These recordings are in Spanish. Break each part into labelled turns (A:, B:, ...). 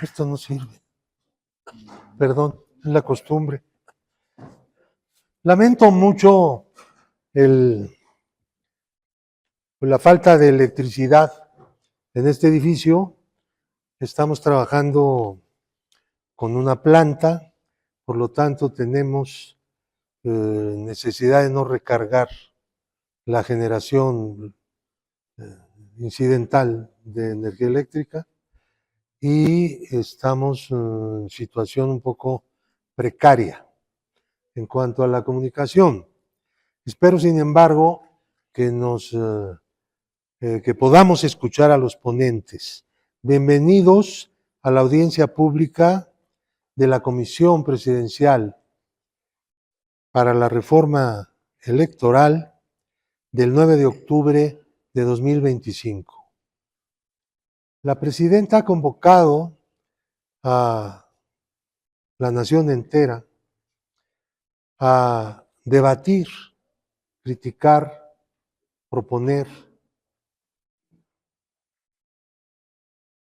A: Esto no sirve. Perdón, es la costumbre. Lamento mucho la falta de electricidad en este edificio. Estamos trabajando con una planta, por lo tanto tenemos necesidad de no recargar la generación incidental de energía eléctrica y estamos en situación un poco precaria en cuanto a la comunicación. Espero, sin embargo, que que podamos escuchar a los ponentes. Bienvenidos a la audiencia pública de la Comisión Presidencial para la Reforma Electoral del 9 de octubre de 2025. La presidenta ha convocado a la nación entera a debatir, criticar, proponer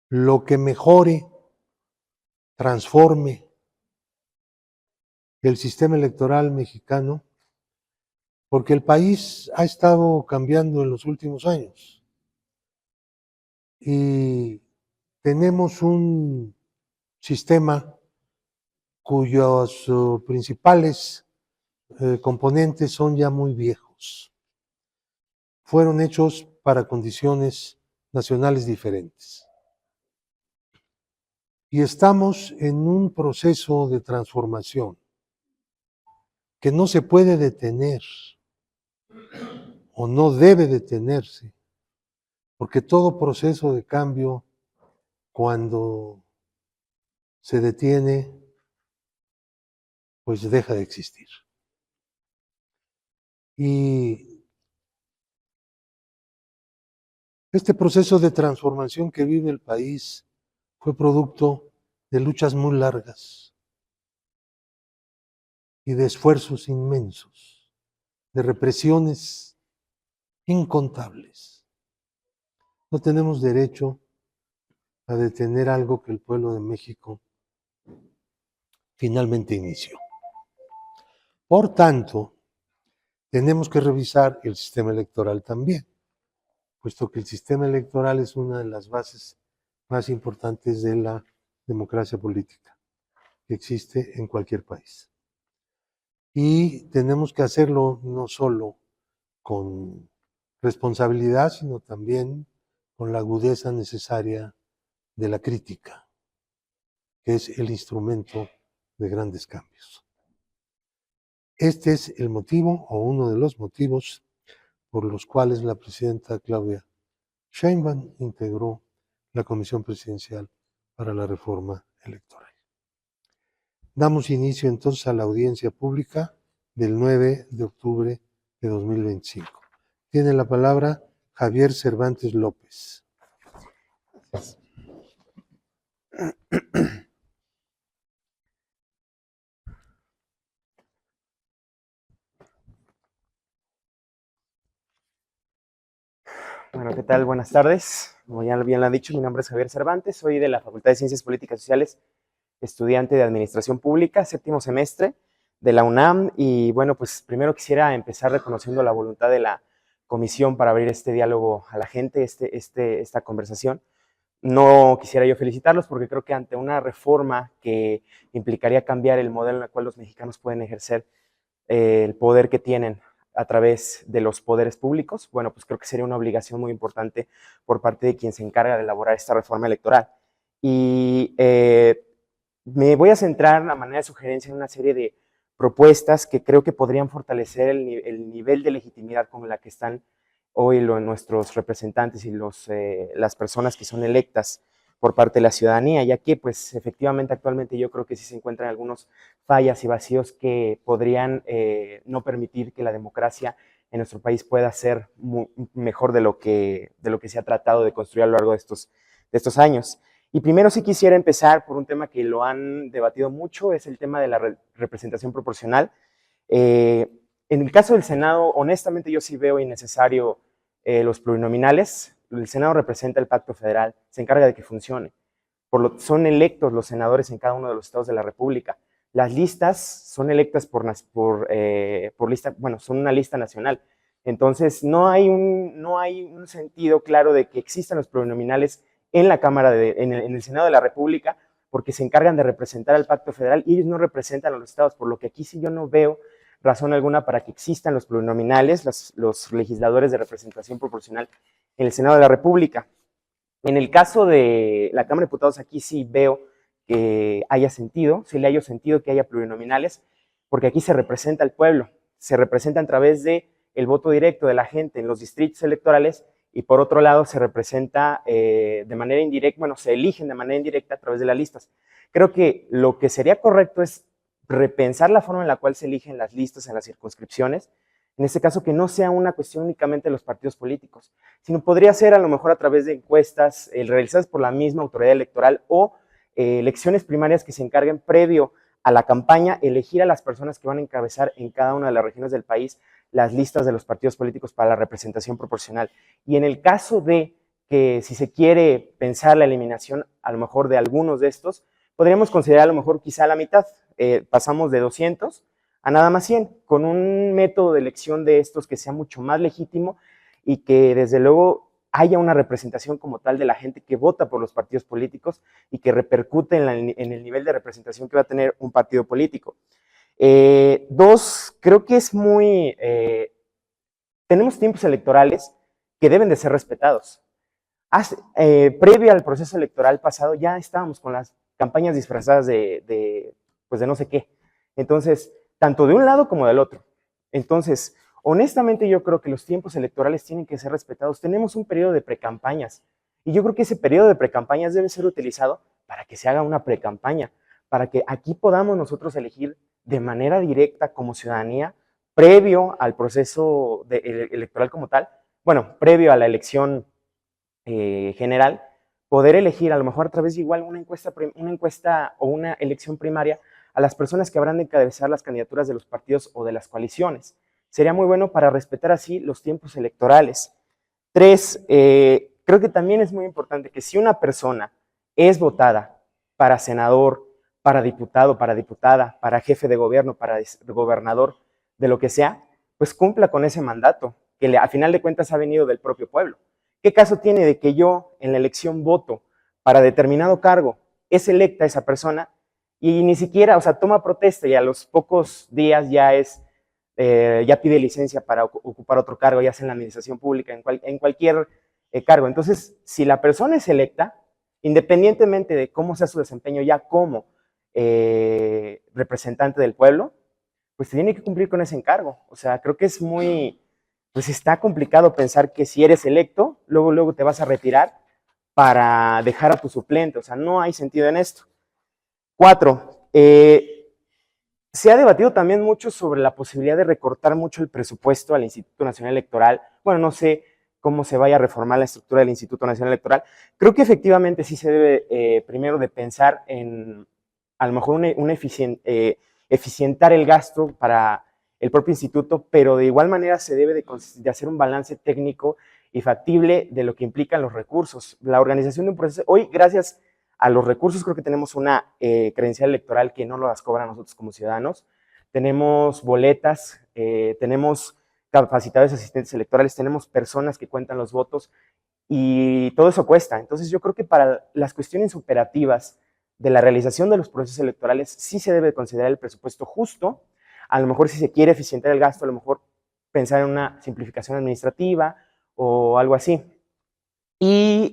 A: lo que mejore, transforme el sistema electoral mexicano, porque el país ha estado cambiando en los últimos años y tenemos un sistema cuyos principales componentes son ya muy viejos. Fueron hechos para condiciones nacionales diferentes. Y estamos en un proceso de transformación que no se puede detener o no debe detenerse, porque todo proceso de cambio, cuando se detiene, pues deja de existir. Y este proceso de transformación que vive el país fue producto de luchas muy largas y de esfuerzos inmensos, de represiones incontables. No tenemos derecho a detener algo que el pueblo de México finalmente inició. Por tanto, tenemos que revisar el sistema electoral también, puesto que el sistema electoral es una de las bases más importantes de la democracia política que existe en cualquier país. Y tenemos que hacerlo no solo con responsabilidad, sino también con la agudeza necesaria de la crítica, que es el instrumento de grandes cambios. Este es el motivo, o uno de los motivos, por los cuales la presidenta Claudia Sheinbaum integró la Comisión Presidencial para la Reforma Electoral. Damos inicio entonces a la audiencia pública del 9 de octubre de 2025. Tiene la palabra Javier Cervantes López.
B: Bueno, ¿qué tal? Buenas tardes. Como ya bien lo han dicho, mi nombre es Javier Cervantes, soy de la Facultad de Ciencias Políticas y Sociales, estudiante de Administración Pública, séptimo semestre de la UNAM. Y bueno, pues primero quisiera empezar reconociendo la voluntad de la comisión para abrir este diálogo a la gente, esta conversación. No quisiera yo felicitarlos porque creo que ante una reforma que implicaría cambiar el modelo en el cual los mexicanos pueden ejercer el poder que tienen a través de los poderes públicos, bueno, pues creo que sería una obligación muy importante por parte de quien se encarga de elaborar esta reforma electoral. Y me voy a centrar, a manera de sugerencia, en una serie de propuestas que creo que podrían fortalecer el nivel de legitimidad con la que están hoy nuestros representantes y las personas que son electas por parte de la ciudadanía, ya que pues efectivamente actualmente yo creo que sí se encuentran algunos fallas y vacíos que podrían no permitir que la democracia en nuestro país pueda ser mejor de lo que se ha tratado de construir a lo largo de estos años. Y primero sí quisiera empezar por un tema que lo han debatido mucho, es el tema de la representación proporcional. En el caso del Senado, honestamente yo sí veo innecesario los plurinominales. El Senado representa el pacto federal, se encarga de que funcione. Son electos los senadores en cada uno de los estados de la República. Las listas son electas por lista, bueno, son una lista nacional. Entonces, no hay un sentido claro de que existan los plurinominales en la Cámara, en el Senado de la República, porque se encargan de representar al pacto federal y ellos no representan a los estados, por lo que aquí sí yo no veo razón alguna para que existan los plurinominales, los legisladores de representación proporcional en el Senado de la República. En el caso de la Cámara de Diputados, aquí sí veo que haya sentido, sí le haya sentido que haya plurinominales, porque aquí se representa al pueblo, se representa a través del voto directo de la gente en los distritos electorales y por otro lado se representa de manera indirecta, bueno, se eligen de manera indirecta a través de las listas. Creo que lo que sería correcto es repensar la forma en la cual se eligen las listas en las circunscripciones, en este caso que no sea una cuestión únicamente de los partidos políticos, sino podría ser a lo mejor a través de encuestas realizadas por la misma autoridad electoral o elecciones primarias que se encarguen previo a la campaña, elegir a las personas que van a encabezar en cada una de las regiones del país las listas de los partidos políticos para la representación proporcional. Y en el caso de que si se quiere pensar la eliminación a lo mejor de algunos de estos, podríamos considerar a lo mejor quizá la mitad, pasamos de 200 a nada más 100, con un método de elección de estos que sea mucho más legítimo y que desde luego haya una representación como tal de la gente que vota por los partidos políticos y que repercute en el nivel de representación que va a tener un partido político. Dos, creo que es muy... tenemos tiempos electorales que deben de ser respetados. Previo al proceso electoral pasado ya estábamos con las campañas disfrazadas pues de no sé qué. Entonces, tanto de un lado como del otro. Entonces, honestamente yo creo que los tiempos electorales tienen que ser respetados. Tenemos un periodo de precampañas y yo creo que ese periodo de precampañas debe ser utilizado para que se haga una precampaña, para que aquí podamos nosotros elegir de manera directa como ciudadanía, previo al proceso electoral como tal, bueno, previo a la elección general, poder elegir a lo mejor a través de igual una encuesta o una elección primaria a las personas que habrán de encabezar las candidaturas de los partidos o de las coaliciones. Sería muy bueno para respetar así los tiempos electorales. Tres, creo que también es muy importante que si una persona es votada para senador, para diputado, para diputada, para jefe de gobierno, para gobernador, de lo que sea, pues cumpla con ese mandato, que a final de cuentas ha venido del propio pueblo. ¿Qué caso tiene de que yo en la elección voto para determinado cargo, es electa esa persona y ni siquiera, o sea, toma protesta y a los pocos días ya ya pide licencia para ocupar otro cargo, ya sea en la administración pública, en cualquier cargo? Entonces, si la persona es electa, independientemente de cómo sea su desempeño ya como representante del pueblo, pues tiene que cumplir con ese encargo. O sea, creo que es pues está complicado pensar que si eres electo, luego te vas a retirar para dejar a tu suplente. O sea, no hay sentido en esto. 4, se ha debatido también mucho sobre la posibilidad de recortar mucho el presupuesto al Instituto Nacional Electoral. Bueno, no sé cómo se vaya a reformar la estructura del Instituto Nacional Electoral. Creo que efectivamente sí se debe primero de pensar en a lo mejor eficientar el gasto para el propio instituto, pero de igual manera se debe de hacer un balance técnico y factible de lo que implican los recursos. La organización de un proceso, hoy gracias a los recursos creo que tenemos una credencial electoral que no las cobran nosotros como ciudadanos, tenemos boletas, tenemos capacitados asistentes electorales, tenemos personas que cuentan los votos y todo eso cuesta. Entonces yo creo que para las cuestiones operativas de la realización de los procesos electorales sí se debe considerar el presupuesto justo. A lo mejor si se quiere eficientar el gasto, a lo mejor pensar en una simplificación administrativa o algo así. Y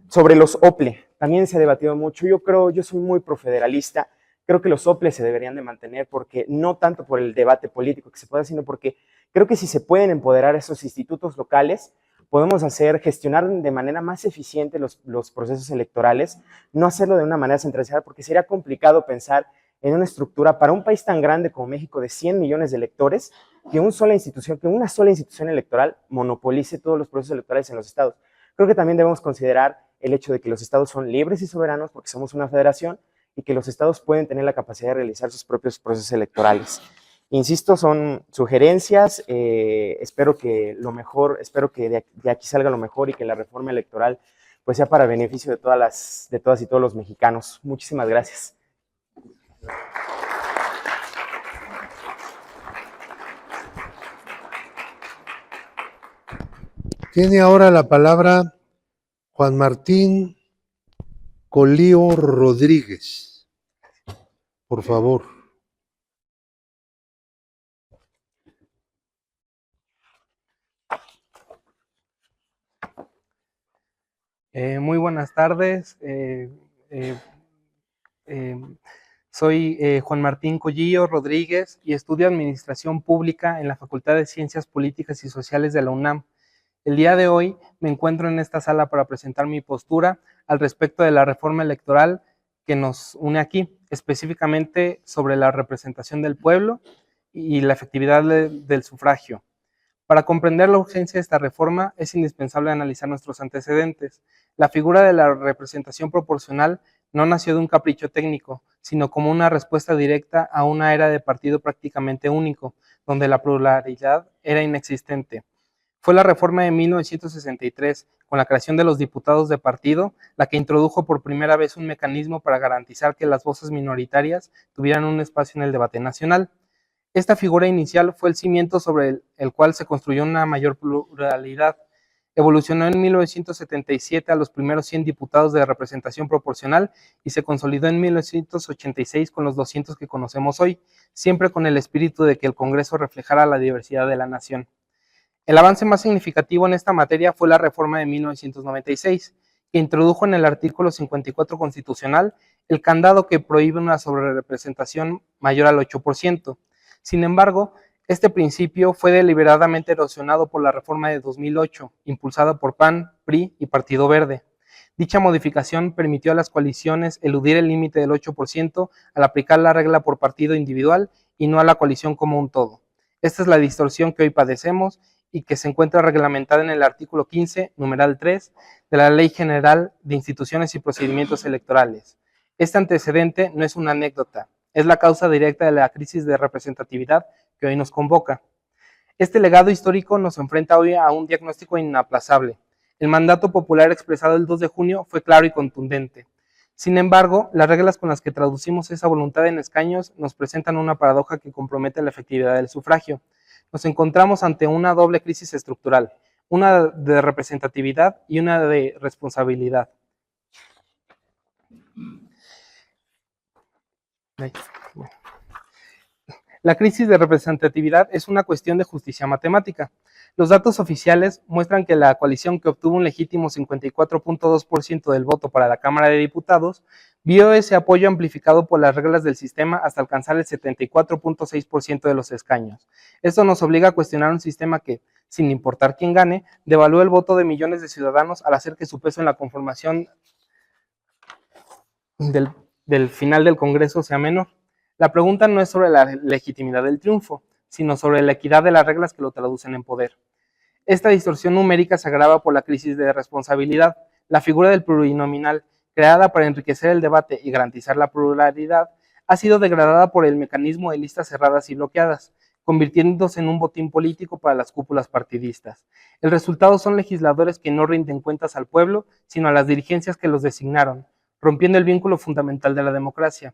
B: sobre los OPLE, también se ha debatido mucho. Yo soy muy profederalista, creo que los OPLE se deberían de mantener porque no tanto por el debate político que se pueda, sino porque Creo que si se pueden empoderar esos institutos locales, podemos gestionar de manera más eficiente los procesos electorales, no hacerlo de una manera centralizada, porque sería complicado pensar en una estructura para un país tan grande como México de 100 millones de electores, que una sola institución electoral monopolice todos los procesos electorales en los estados. Creo que también debemos considerar el hecho de que los estados son libres y soberanos porque somos una federación y que los estados pueden tener la capacidad de realizar sus propios procesos electorales. Insisto, son sugerencias, espero que de aquí salga lo mejor y que la reforma electoral pues sea para beneficio de todas y todos los mexicanos. Muchísimas gracias.
A: Tiene ahora la palabra Juan Martín Colío Rodríguez. Por favor.
C: Muy buenas tardes. Soy Juan Martín Collillo Rodríguez y estudio Administración Pública en la Facultad de Ciencias Políticas y Sociales de la UNAM. El día de hoy me encuentro en esta sala para presentar mi postura al respecto de la reforma electoral que nos une aquí, específicamente sobre la representación del pueblo y la efectividad del sufragio. Para comprender la urgencia de esta reforma es indispensable analizar nuestros antecedentes. La figura de la representación proporcional no nació de un capricho técnico, sino como una respuesta directa a una era de partido prácticamente único, donde la pluralidad era inexistente. Fue la reforma de 1963, con la creación de los diputados de partido, la que introdujo por primera vez un mecanismo para garantizar que las voces minoritarias tuvieran un espacio en el debate nacional. Esta figura inicial fue el cimiento sobre el cual se construyó una mayor pluralidad. Evolucionó en 1977 a los primeros 100 diputados de representación proporcional y se consolidó en 1986 con los 200 que conocemos hoy, siempre con el espíritu de que el Congreso reflejara la diversidad de la nación. El avance más significativo en esta materia fue la reforma de 1996, que introdujo en el artículo 54 constitucional el candado que prohíbe una sobrerepresentación mayor al 8%. Sin embargo, este principio fue deliberadamente erosionado por la reforma de 2008, impulsada por PAN, PRI y Partido Verde. Dicha modificación permitió a las coaliciones eludir el límite del 8% al aplicar la regla por partido individual y no a la coalición como un todo. Esta es la distorsión que hoy padecemos y que se encuentra reglamentada en el artículo 15, numeral 3, de la Ley General de Instituciones y Procedimientos Electorales. Este antecedente no es una anécdota, es la causa directa de la crisis de representatividad que hoy nos convoca. Este legado histórico nos enfrenta hoy a un diagnóstico inaplazable. El mandato popular expresado el 2 de junio fue claro y contundente. Sin embargo, las reglas con las que traducimos esa voluntad en escaños nos presentan una paradoja que compromete la efectividad del sufragio. Nos encontramos ante una doble crisis estructural, una de representatividad y una de responsabilidad. La crisis de representatividad es una cuestión de justicia matemática. Los datos oficiales muestran que la coalición que obtuvo un legítimo 54.2% del voto para la Cámara de Diputados vio ese apoyo amplificado por las reglas del sistema hasta alcanzar el 74.6% de los escaños. Esto nos obliga a cuestionar un sistema que, sin importar quién gane, devalúa el voto de millones de ciudadanos al hacer que su peso en la conformación del final del Congreso sea menor. La pregunta no es sobre la legitimidad del triunfo, sino sobre la equidad de las reglas que lo traducen en poder. Esta distorsión numérica se agrava por la crisis de responsabilidad. La figura del plurinominal, creada para enriquecer el debate y garantizar la pluralidad, ha sido degradada por el mecanismo de listas cerradas y bloqueadas, convirtiéndose en un botín político para las cúpulas partidistas. El resultado son legisladores que no rinden cuentas al pueblo, sino a las dirigencias que los designaron, rompiendo el vínculo fundamental de la democracia.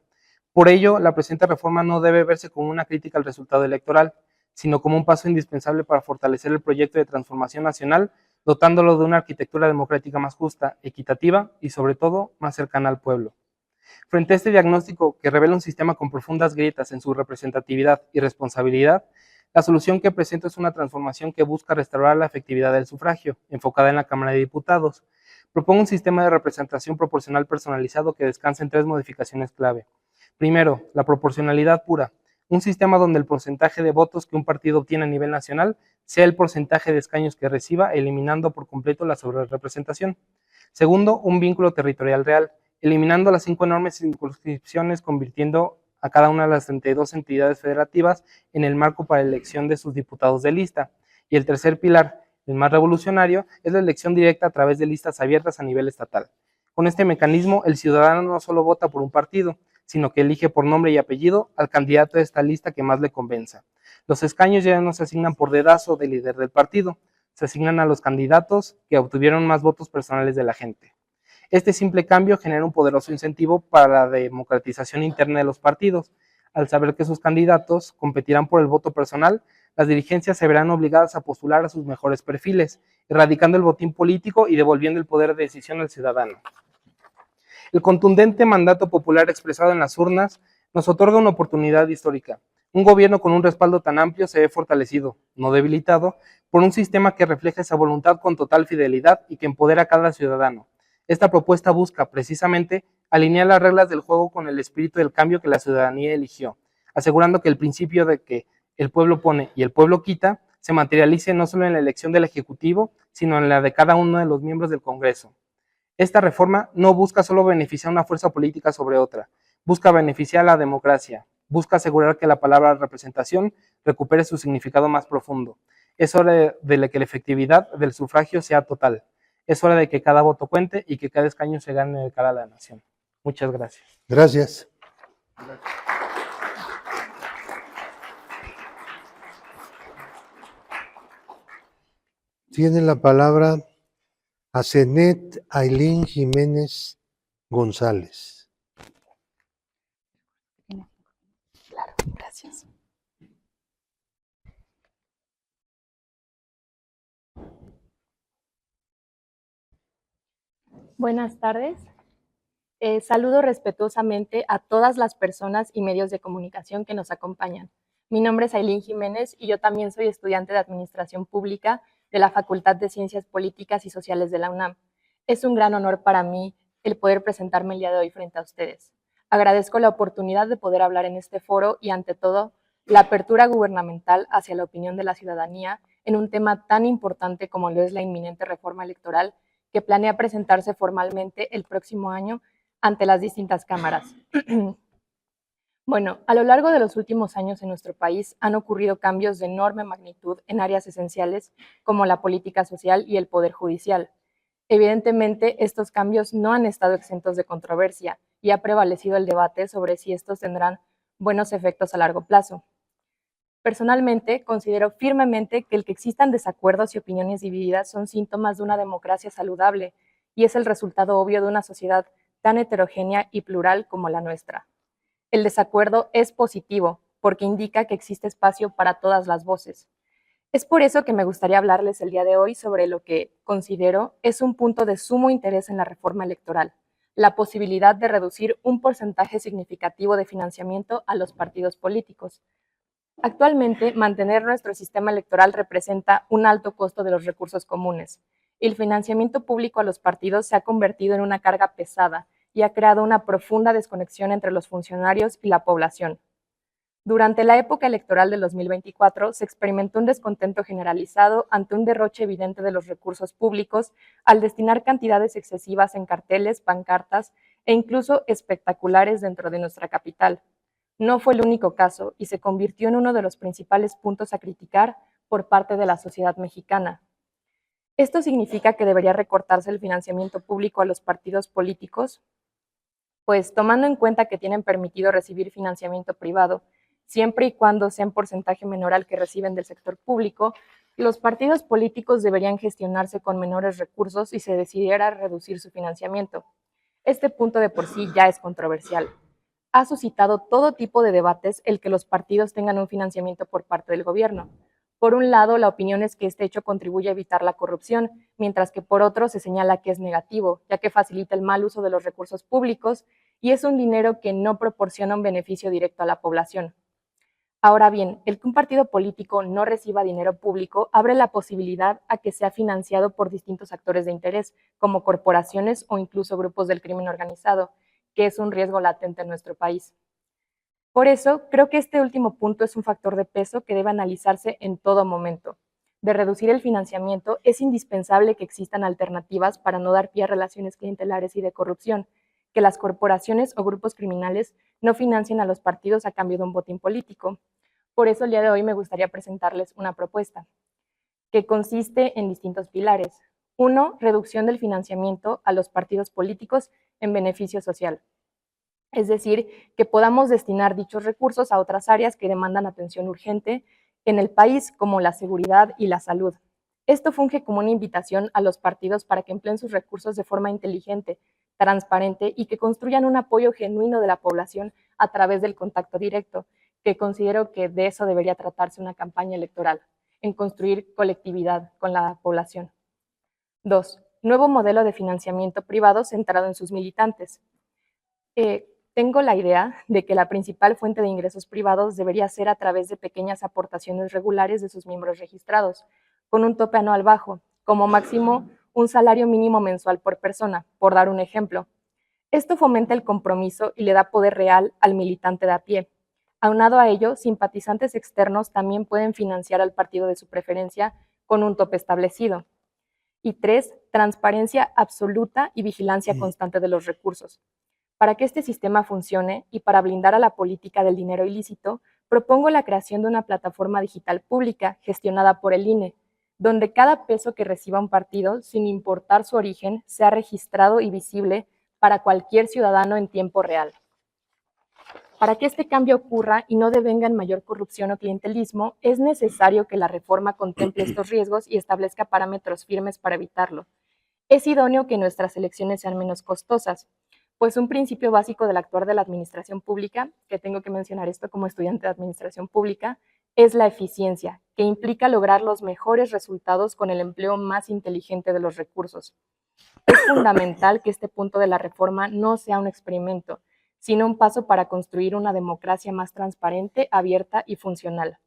C: Por ello, la presente reforma no debe verse como una crítica al resultado electoral, sino como un paso indispensable para fortalecer el proyecto de transformación nacional, dotándolo de una arquitectura democrática más justa, equitativa y, sobre todo, más cercana al pueblo. Frente a este diagnóstico que revela un sistema con profundas grietas en su representatividad y responsabilidad, la solución que presento es una transformación que busca restaurar la efectividad del sufragio, enfocada en la Cámara de Diputados. Propongo un sistema de representación proporcional personalizado que descansa en 3 modificaciones clave. Primero, la proporcionalidad pura, un sistema donde el porcentaje de votos que un partido obtiene a nivel nacional sea el porcentaje de escaños que reciba, eliminando por completo la sobrerepresentación. Segundo, un vínculo territorial real, eliminando las 5 enormes circunscripciones, convirtiendo a cada una de las 32 entidades federativas en el marco para la elección de sus diputados de lista. Y el tercer pilar, el más revolucionario, es la elección directa a través de listas abiertas a nivel estatal. Con este mecanismo, el ciudadano no solo vota por un partido, sino que elige por nombre y apellido al candidato de esta lista que más le convenza. Los escaños ya no se asignan por dedazo del líder del partido, se asignan a los candidatos que obtuvieron más votos personales de la gente. Este simple cambio genera un poderoso incentivo para la democratización interna de los partidos. Al saber que sus candidatos competirán por el voto personal, las dirigencias se verán obligadas a postular a sus mejores perfiles, erradicando el botín político y devolviendo el poder de decisión al ciudadano. El contundente mandato popular expresado en las urnas nos otorga una oportunidad histórica. Un gobierno con un respaldo tan amplio se ve fortalecido, no debilitado, por un sistema que refleja esa voluntad con total fidelidad y que empodera a cada ciudadano. Esta propuesta busca, precisamente, alinear las reglas del juego con el espíritu del cambio que la ciudadanía eligió, asegurando que el principio de que el pueblo pone y el pueblo quita se materialice no solo en la elección del Ejecutivo, sino en la de cada uno de los miembros del Congreso. Esta reforma no busca solo beneficiar a una fuerza política sobre otra, busca beneficiar a la democracia, busca asegurar que la palabra representación recupere su significado más profundo. Es hora de que la efectividad del sufragio sea total. Es hora de que cada voto cuente y que cada escaño se gane de cara a la nación. Muchas gracias.
A: Gracias. Tiene la palabra Asenet Ailín Jiménez González.
D: Claro, gracias. Buenas tardes. Saludo respetuosamente a todas las personas y medios de comunicación que nos acompañan. Mi nombre es Ailín Jiménez y yo también soy estudiante de Administración Pública de la Facultad de Ciencias Políticas y Sociales de la UNAM. Es un gran honor para mí el poder presentarme el día de hoy frente a ustedes. Agradezco la oportunidad de poder hablar en este foro y, ante todo, la apertura gubernamental hacia la opinión de la ciudadanía en un tema tan importante como lo es la inminente reforma electoral que planea presentarse formalmente el próximo año ante las distintas cámaras. Bueno, a lo largo de los últimos años en nuestro país han ocurrido cambios de enorme magnitud en áreas esenciales como la política social y el poder judicial. Evidentemente, estos cambios no han estado exentos de controversia y ha prevalecido el debate sobre si estos tendrán buenos efectos a largo plazo. Personalmente, considero firmemente que el que existan desacuerdos y opiniones divididas son síntomas de una democracia saludable y es el resultado obvio de una sociedad tan heterogénea y plural como la nuestra. El desacuerdo es positivo porque indica que existe espacio para todas las voces. Es por eso que me gustaría hablarles el día de hoy sobre lo que considero es un punto de sumo interés en la reforma electoral, la posibilidad de reducir un porcentaje significativo de financiamiento a los partidos políticos. Actualmente, mantener nuestro sistema electoral representa un alto costo de los recursos comunes. El financiamiento público a los partidos se ha convertido en una carga pesada y ha creado una profunda desconexión entre los funcionarios y la población. Durante la época electoral del 2024 se experimentó un descontento generalizado ante un derroche evidente de los recursos públicos al destinar cantidades excesivas en carteles, pancartas e incluso espectaculares dentro de nuestra capital. No fue el único caso y se convirtió en uno de los principales puntos a criticar por parte de la sociedad mexicana. Esto significa que debería recortarse el financiamiento público a los partidos políticos, pues tomando en cuenta que tienen permitido recibir financiamiento privado, siempre y cuando sea en porcentaje menor al que reciben del sector público, los partidos políticos deberían gestionarse con menores recursos si se decidiera reducir su financiamiento. Este punto de por sí ya es controversial. Ha suscitado todo tipo de debates el que los partidos tengan un financiamiento por parte del gobierno. Por un lado, la opinión es que este hecho contribuye a evitar la corrupción, mientras que por otro se señala que es negativo, ya que facilita el mal uso de los recursos públicos y es un dinero que no proporciona un beneficio directo a la población. Ahora bien, el que un partido político no reciba dinero público abre la posibilidad a que sea financiado por distintos actores de interés, como corporaciones o incluso grupos del crimen organizado, que es un riesgo latente en nuestro país. Por eso, creo que este último punto es un factor de peso que debe analizarse en todo momento. De reducir el financiamiento, es indispensable que existan alternativas para no dar pie a relaciones clientelares y de corrupción, que las corporaciones o grupos criminales no financien a los partidos a cambio de un botín político. Por eso el día de hoy me gustaría presentarles una propuesta, que consiste en distintos pilares. 1. Reducción del financiamiento a los partidos políticos en beneficio social. Es decir, que podamos destinar dichos recursos a otras áreas que demandan atención urgente en el país, como la seguridad y la salud. Esto funge como una invitación a los partidos para que empleen sus recursos de forma inteligente, transparente y que construyan un apoyo genuino de la población a través del contacto directo, que considero que de eso debería tratarse una campaña electoral, en construir colectividad con la población. 2. Nuevo modelo de financiamiento privado centrado en sus militantes. Tengo la idea de que la principal fuente de ingresos privados debería ser a través de pequeñas aportaciones regulares de sus miembros registrados, con un tope anual bajo, como máximo un salario mínimo mensual por persona, por dar un ejemplo. Esto fomenta el compromiso y le da poder real al militante de a pie. Aunado a ello, simpatizantes externos también pueden financiar al partido de su preferencia con un tope establecido. Y 3, transparencia absoluta y vigilancia constante de los recursos. Para que este sistema funcione y para blindar a la política del dinero ilícito, propongo la creación de una plataforma digital pública gestionada por el INE, donde cada peso que reciba un partido, sin importar su origen, sea registrado y visible para cualquier ciudadano en tiempo real. Para que este cambio ocurra y no devenga en mayor corrupción o clientelismo, es necesario que la reforma contemple estos riesgos y establezca parámetros firmes para evitarlo. Es idóneo que nuestras elecciones sean menos costosas, pues un principio básico del actuar de la administración pública, que tengo que mencionar esto como estudiante de administración pública, es la eficiencia, que implica lograr los mejores resultados con el empleo más inteligente de los recursos. Es fundamental que este punto de la reforma no sea un experimento, sino un paso para construir una democracia más transparente, abierta y funcional.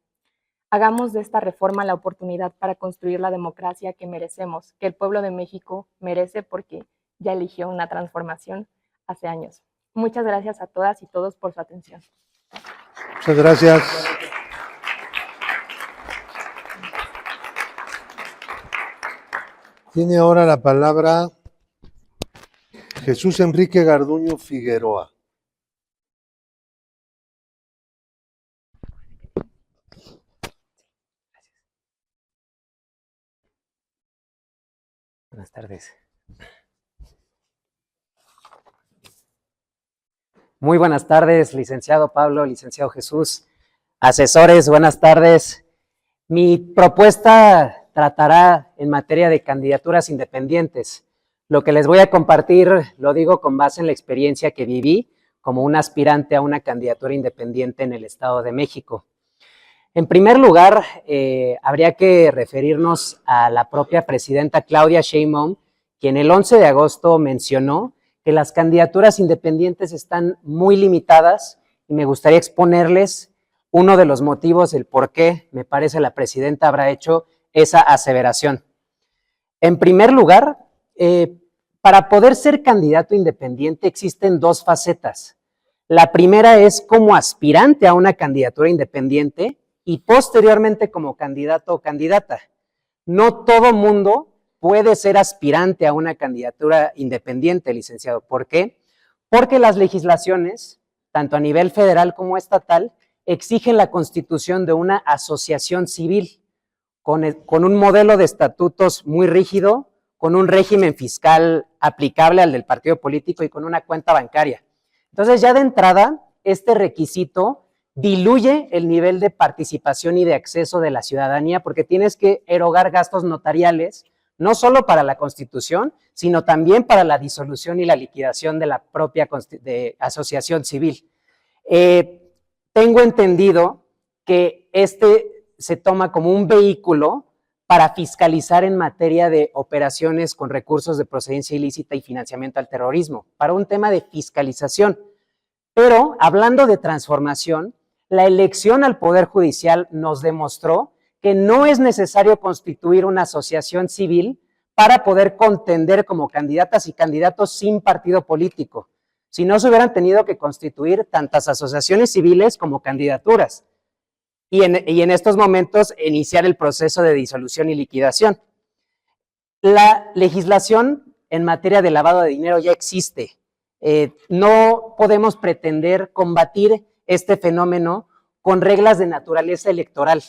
D: Hagamos de esta reforma la oportunidad para construir la democracia que merecemos, que el pueblo de México merece porque ya eligió una transformación hace años. Muchas gracias a todas y todos por su atención.
A: Muchas gracias. Tiene ahora la palabra Jesús Enrique Garduño Figueroa.
B: Buenas tardes. Muy buenas tardes, licenciado Pablo, licenciado Jesús, asesores, buenas tardes. Mi propuesta tratará en materia de candidaturas independientes. Lo que les voy a compartir lo digo con base en la experiencia que viví como un aspirante a una candidatura independiente en el Estado de México. En primer lugar, habría que referirnos a la propia presidenta Claudia Sheinbaum, quien el 11 de agosto mencionó que las candidaturas independientes están muy limitadas y me gustaría exponerles uno de los motivos del por qué me parece la presidenta habrá hecho esa aseveración. En primer lugar, para poder ser candidato independiente existen dos facetas. La primera es como aspirante a una candidatura independiente y posteriormente como candidato o candidata. No todo mundo puede ser aspirante a una candidatura independiente, licenciado. ¿Por qué? Porque las legislaciones, tanto a nivel federal como estatal, exigen la constitución de una asociación civil con un modelo de estatutos muy rígido, con un régimen fiscal aplicable al del partido político y con una cuenta bancaria. Entonces, ya de entrada, este requisito diluye el nivel de participación y de acceso de la ciudadanía porque tienes que erogar gastos notariales, no solo para la Constitución, sino también para la disolución y la liquidación de la propia asociación civil. Tengo entendido que este se toma como un vehículo para fiscalizar en materia de operaciones con recursos de procedencia ilícita y financiamiento al terrorismo, para un tema de fiscalización. Pero, hablando de transformación, la elección al Poder Judicial nos demostró que no es necesario constituir una asociación civil para poder contender como candidatas y candidatos sin partido político.
E: si no se hubieran tenido que constituir tantas asociaciones civiles como candidaturas, y en estos momentos iniciar el proceso de disolución y liquidación. La legislación en materia de lavado de dinero ya existe. No podemos pretender combatir este fenómeno con reglas de naturaleza electoral.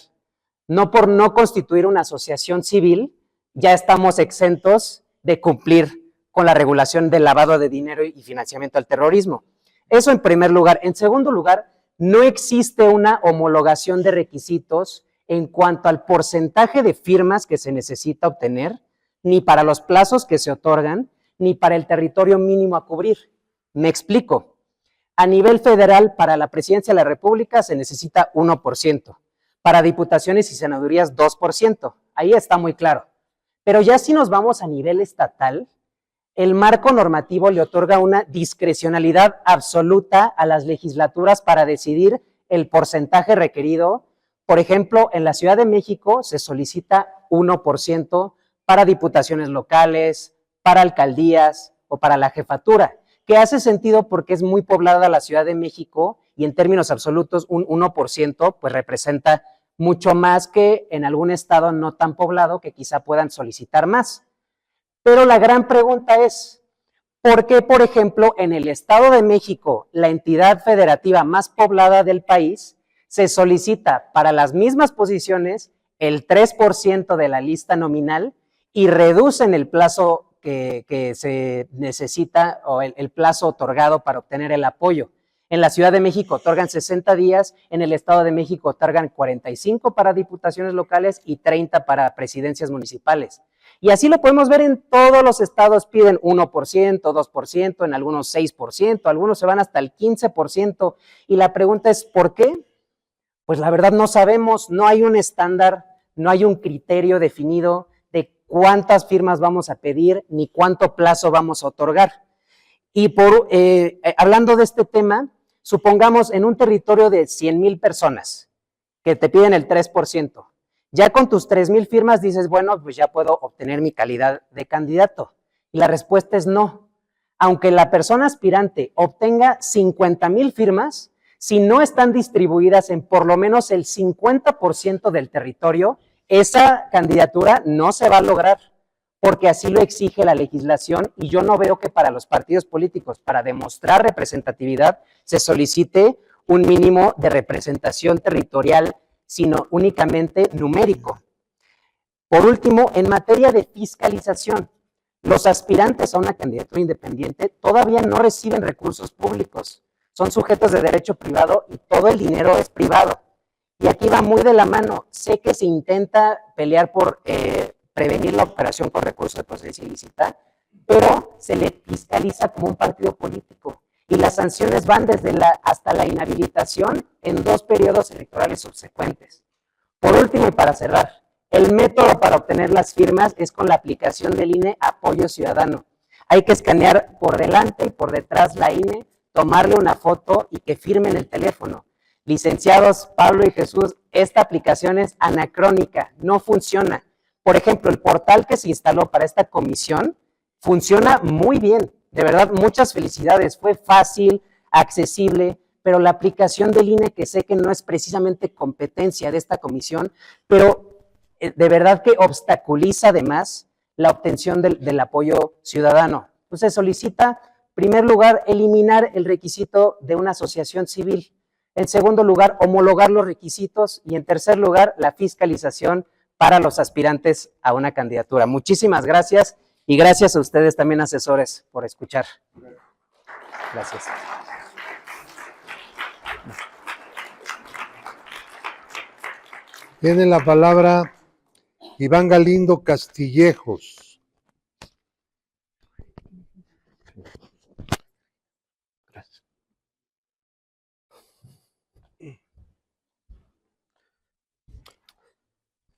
E: No por no constituir una asociación civil, ya estamos exentos de cumplir con la regulación del lavado de dinero y financiamiento al terrorismo. Eso en primer lugar. En segundo lugar, no existe una homologación de requisitos en cuanto al porcentaje de firmas que se necesita obtener, ni para los plazos que se otorgan, ni para el territorio mínimo a cubrir. Me explico. A nivel federal, para la presidencia de la República se necesita 1%. Para diputaciones y senadurías, 2%. Ahí está muy claro. Pero ya si nos vamos a nivel estatal, el marco normativo le otorga una discrecionalidad absoluta a las legislaturas para decidir el porcentaje requerido. Por ejemplo, en la Ciudad de México se solicita 1% para diputaciones locales, para alcaldías o para la jefatura, que hace sentido porque es muy poblada la Ciudad de México y en términos absolutos un 1% pues representa mucho más que en algún estado no tan poblado que quizá puedan solicitar más. Pero la gran pregunta es, ¿por qué, por ejemplo, en el Estado de México, la entidad federativa más poblada del país, se solicita para las mismas posiciones el 3% de la lista nominal y reducen el plazo que se necesita o el plazo otorgado para obtener el apoyo? En la Ciudad de México otorgan 60 días, en el Estado de México otorgan 45 para diputaciones locales y 30 para presidencias municipales. Y así lo podemos ver en todos los estados, piden 1%, 2%, en algunos 6%, algunos se van hasta el 15%. Y la pregunta es, ¿por qué? Pues la verdad no sabemos, no hay un estándar, no hay un criterio definido de cuántas firmas vamos a pedir ni cuánto plazo vamos a otorgar. Y hablando de este tema, supongamos en un territorio de 100,000 personas que te piden el 3%. Ya con tus 3,000 firmas dices, bueno, pues ya puedo obtener mi calidad de candidato. Y la respuesta es no. Aunque la persona aspirante obtenga 50,000 firmas, si no están distribuidas en por lo menos el 50% del territorio, esa candidatura no se va a lograr, porque así lo exige la legislación, y yo no veo que para los partidos políticos, para demostrar representatividad, se solicite un mínimo de representación territorial, sino únicamente numérico. Por último, en materia de fiscalización, los aspirantes a una candidatura independiente todavía no reciben recursos públicos, son sujetos de derecho privado y todo el dinero es privado. Y aquí va muy de la mano, sé que se intenta pelear por prevenir la operación con recursos de procedencia ilícita, pero se le fiscaliza como un partido político. Y las sanciones van desde hasta la inhabilitación en 2 periodos electorales subsecuentes. Por último, y para cerrar, el método para obtener las firmas es con la aplicación del INE Apoyo Ciudadano. Hay que escanear por delante y por detrás la INE, tomarle una foto y que firmen el teléfono. Licenciados Pablo y Jesús, esta aplicación es anacrónica, no funciona. Por ejemplo, el portal que se instaló para esta comisión funciona muy bien. De verdad, muchas felicidades, fue fácil, accesible, pero la aplicación del INE, que sé que no es precisamente competencia de esta comisión, pero de verdad que obstaculiza además la obtención del apoyo ciudadano. Entonces solicita, en primer lugar, eliminar el requisito de una asociación civil. En segundo lugar, homologar los requisitos. Y en tercer lugar, la fiscalización para los aspirantes a una candidatura. Muchísimas gracias. Y gracias a ustedes también, asesores, por escuchar. Gracias.
A: Tiene la palabra Iván Galindo Castillejos. Gracias.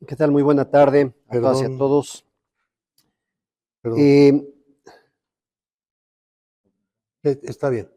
F: ¿Qué tal? Muy buena tarde a todas y a todos.
A: Está bien.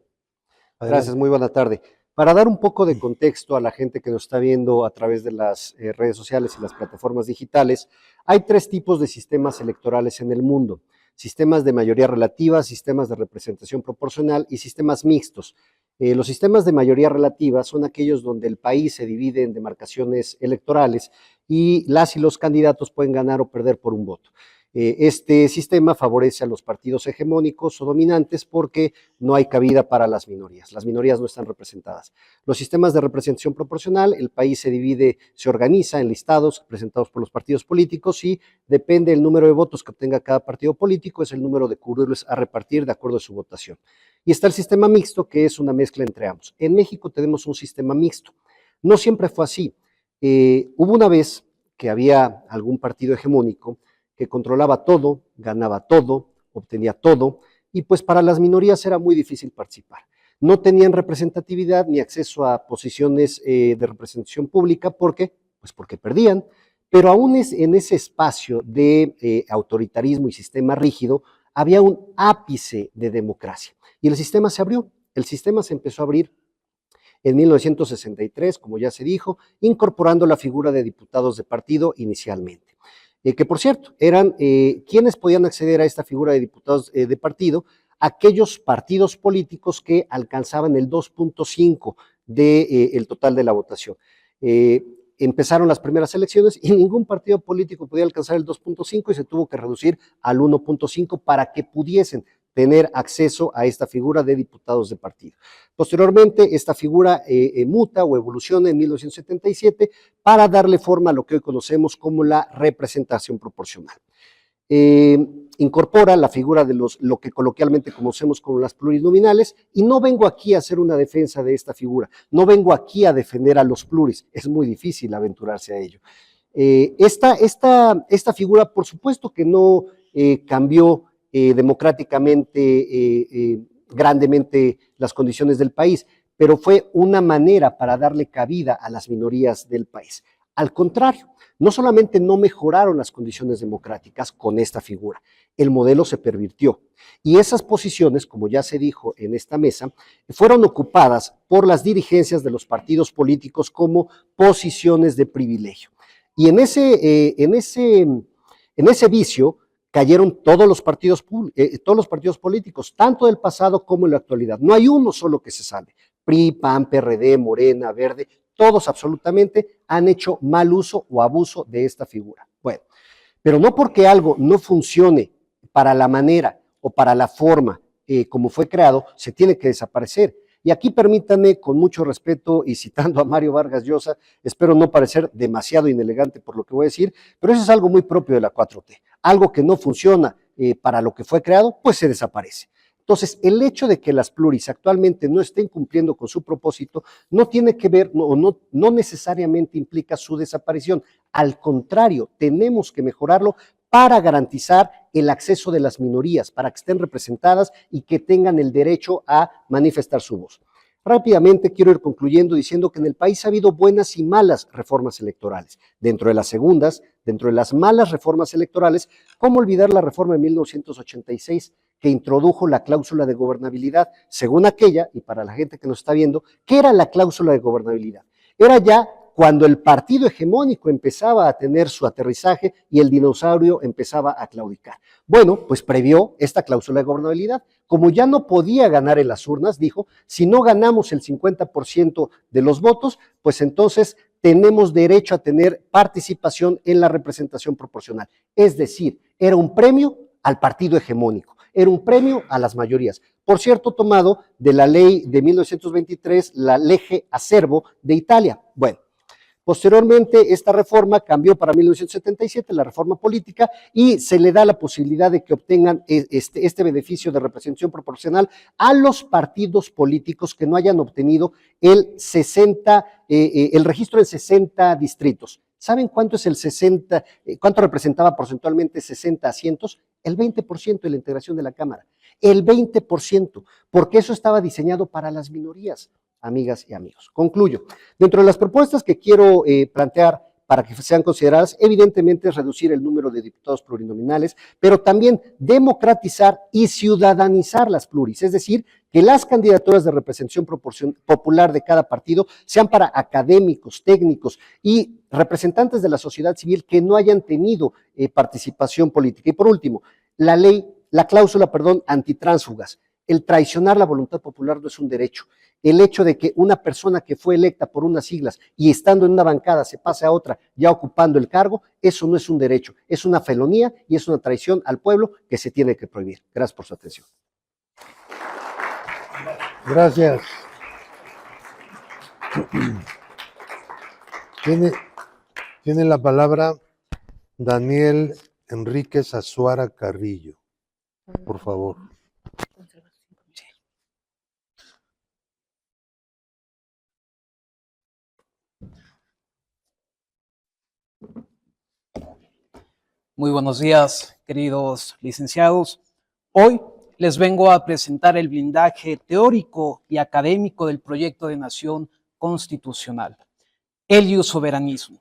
A: Adelante.
F: Gracias, muy buena tarde. Para dar un poco de contexto a la gente que nos está viendo a través de las redes sociales y las plataformas digitales, hay 3 tipos de sistemas electorales en el mundo. sistemas de mayoría relativa, sistemas de representación proporcional y sistemas mixtos. Los sistemas de mayoría relativa son aquellos donde el país se divide en demarcaciones electorales y las y los candidatos pueden ganar o perder por un voto. Este sistema favorece a los partidos hegemónicos o dominantes porque no hay cabida para las minorías no están representadas. Los sistemas de representación proporcional, el país se divide, se organiza en listados presentados por los partidos políticos y depende del número de votos que obtenga cada partido político, es el número de curules a repartir de acuerdo a su votación. Y está el sistema mixto, que es una mezcla entre ambos. En México tenemos un sistema mixto. No siempre fue así. Hubo una vez que había algún partido hegemónico que controlaba todo, ganaba todo, obtenía todo, y pues para las minorías era muy difícil participar. No tenían representatividad ni acceso a posiciones de representación pública, ¿por qué? Pues porque perdían, pero aún en ese espacio de autoritarismo y sistema rígido había un ápice de democracia, y el sistema se abrió, el sistema se empezó a abrir en 1963, como ya se dijo, incorporando la figura de diputados de partido inicialmente. Que por cierto, eran quienes podían acceder a esta figura de diputados de partido, aquellos partidos políticos que alcanzaban el 2.5 del total de la votación. Empezaron las primeras elecciones y ningún partido político podía alcanzar el 2.5 y se tuvo que reducir al 1.5 para que pudiesen tener acceso a esta figura de diputados de partido. Posteriormente, esta figura muta o evoluciona en 1977 para darle forma a lo que hoy conocemos como la representación proporcional. Incorpora la figura de lo que coloquialmente conocemos como las plurinominales, y no vengo aquí a hacer una defensa de esta figura, no vengo aquí a defender a los pluris, es muy difícil aventurarse a ello. Esta figura, por supuesto que no cambió democráticamente, grandemente las condiciones del país, pero fue una manera para darle cabida a las minorías del país. Al contrario, no solamente no mejoraron las condiciones democráticas con esta figura, el modelo se pervirtió. Y esas posiciones, como ya se dijo en esta mesa, fueron ocupadas por las dirigencias de los partidos políticos como posiciones de privilegio. Y en ese vicio cayeron todos los partidos políticos, tanto del pasado como en la actualidad. No hay uno solo que se salve. PRI, PAN, PRD, Morena, Verde, todos absolutamente han hecho mal uso o abuso de esta figura. Bueno, pero no porque algo no funcione para la manera o para la forma como fue creado, se tiene que desaparecer. Y aquí permítanme, con mucho respeto y citando a Mario Vargas Llosa, espero no parecer demasiado inelegante por lo que voy a decir, pero eso es algo muy propio de la 4T. Algo que no funciona para lo que fue creado, pues se desaparece. Entonces, el hecho de que las pluris actualmente no estén cumpliendo con su propósito no tiene que ver, no necesariamente implica su desaparición. Al contrario, tenemos que mejorarlo para garantizar el acceso de las minorías, para que estén representadas y que tengan el derecho a manifestar su voz. Rápidamente quiero ir concluyendo diciendo que en el país ha habido buenas y malas reformas electorales. Dentro de las segundas, dentro de las malas reformas electorales, ¿cómo olvidar la reforma de 1986 que introdujo la cláusula de gobernabilidad? Según aquella, y para la gente que nos está viendo, ¿qué era la cláusula de gobernabilidad? Era ya cuando el partido hegemónico empezaba a tener su aterrizaje y el dinosaurio empezaba a claudicar. Bueno, pues previó esta cláusula de gobernabilidad. Como ya no podía ganar en las urnas, dijo, si no ganamos el 50% de los votos, pues entonces tenemos derecho a tener participación en la representación proporcional. Es decir, era un premio al partido hegemónico, era un premio a las mayorías. Por cierto, tomado de la ley de 1923, la Legge Acerbo de Italia. Bueno, posteriormente, esta reforma cambió para 1977, la reforma política, y se le da la posibilidad de que obtengan este beneficio de representación proporcional a los partidos políticos que no hayan obtenido el registro en 60 distritos. ¿Saben cuánto es cuánto representaba porcentualmente 60 asientos? El 20% de la integración de la Cámara. El 20%, porque eso estaba diseñado para las minorías. Amigas y amigos. Concluyo. Dentro de las propuestas que quiero plantear para que sean consideradas, evidentemente es reducir el número de diputados plurinominales, pero también democratizar y ciudadanizar las pluris, es decir, que las candidaturas de representación popular de cada partido sean para académicos, técnicos y representantes de la sociedad civil que no hayan tenido participación política. Y por último, la ley la cláusula, antitránsfugas. El traicionar la voluntad popular no es un derecho. El hecho de que una persona que fue electa por unas siglas y estando en una bancada se pase a otra ya ocupando el cargo, eso no es un derecho, es una felonía y es una traición al pueblo que se tiene que prohibir. Gracias por su atención.
A: Gracias. Tiene la palabra Daniel Enríquez Azuara Carrillo, por favor.
G: Muy buenos días, queridos licenciados. Hoy les vengo a presentar el blindaje teórico y académico del proyecto de nación constitucional, el iusoberanismo.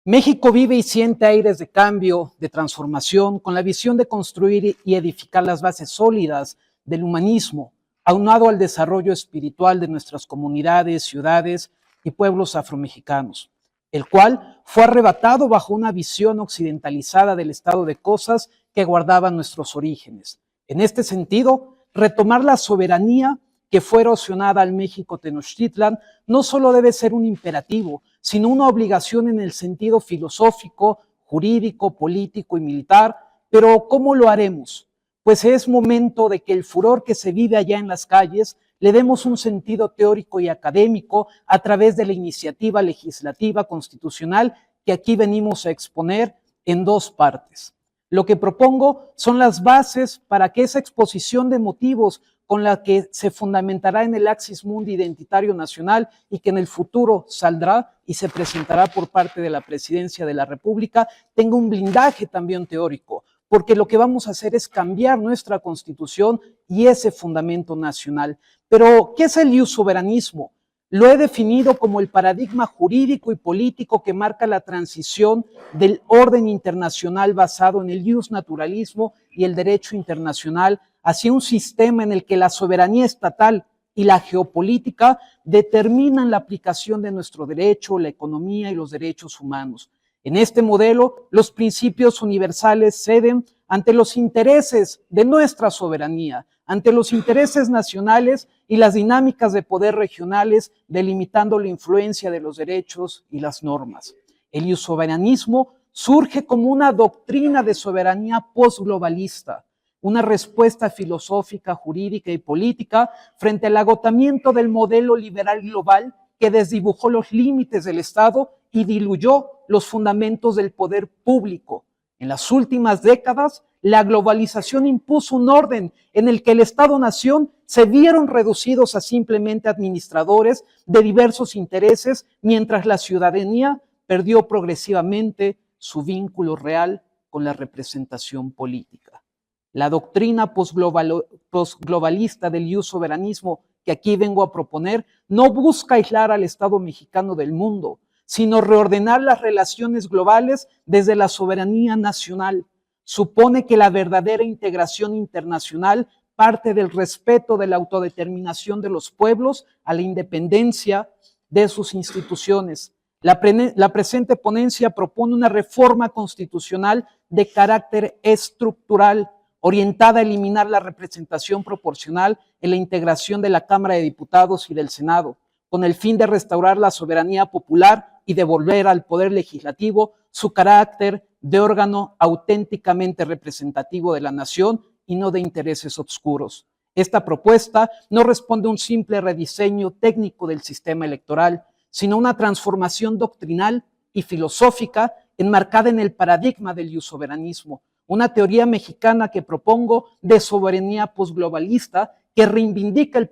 G: México vive y siente aires de cambio, de transformación, con la visión de construir y edificar las bases sólidas del humanismo, aunado al desarrollo espiritual de nuestras comunidades, ciudades y pueblos afromexicanos, el cual fue arrebatado bajo una visión occidentalizada del estado de cosas que guardaba nuestros orígenes. En este sentido, retomar la soberanía que fue erosionada al México Tenochtitlan no solo debe ser un imperativo, sino una obligación en el sentido filosófico, jurídico, político y militar. Pero ¿cómo lo haremos? Pues es momento de que el furor que se vive allá en las calles le demos un sentido teórico y académico a través de la iniciativa legislativa constitucional que aquí venimos a exponer en dos partes. Lo que propongo son las bases para que esa exposición de motivos con la que se fundamentará en el Axis Mundi identitario nacional y que en el futuro saldrá y se presentará por parte de la Presidencia de la República, tenga un blindaje también teórico, porque lo que vamos a hacer es cambiar nuestra Constitución y ese fundamento nacional. Pero, ¿qué es el iusoberanismo? Lo he definido como el paradigma jurídico y político que marca la transición del orden internacional basado en el iusnaturalismo y el derecho internacional hacia un sistema en el que la soberanía estatal y la geopolítica determinan la aplicación de nuestro derecho, la economía y los derechos humanos. En este modelo, los principios universales ceden ante los intereses de nuestra soberanía, ante los intereses nacionales y las dinámicas de poder regionales, delimitando la influencia de los derechos y las normas. El iusoberanismo surge como una doctrina de soberanía postglobalista, una respuesta filosófica, jurídica y política frente al agotamiento del modelo liberal global que desdibujó los límites del Estado y diluyó los fundamentos del poder público. En las últimas décadas, la globalización impuso un orden en el que el Estado-nación se vieron reducidos a simplemente administradores de diversos intereses, mientras la ciudadanía perdió progresivamente su vínculo real con la representación política. La doctrina postglobalista del iusoberanismo que aquí vengo a proponer no busca aislar al Estado mexicano del mundo, sino reordenar las relaciones globales desde la soberanía nacional. Supone que la verdadera integración internacional parte del respeto de la autodeterminación de los pueblos a la independencia de sus instituciones. La presente ponencia propone una reforma constitucional de carácter estructural, orientada a eliminar la representación proporcional en la integración de la Cámara de Diputados y del Senado, con el fin de restaurar la soberanía popular y devolver al Poder Legislativo su carácter de órgano auténticamente representativo de la nación y no de intereses obscuros. Esta propuesta no responde a un simple rediseño técnico del sistema electoral, sino una transformación doctrinal y filosófica enmarcada en el paradigma del iusoberanismo, una teoría mexicana que propongo de soberanía postglobalista que reivindica el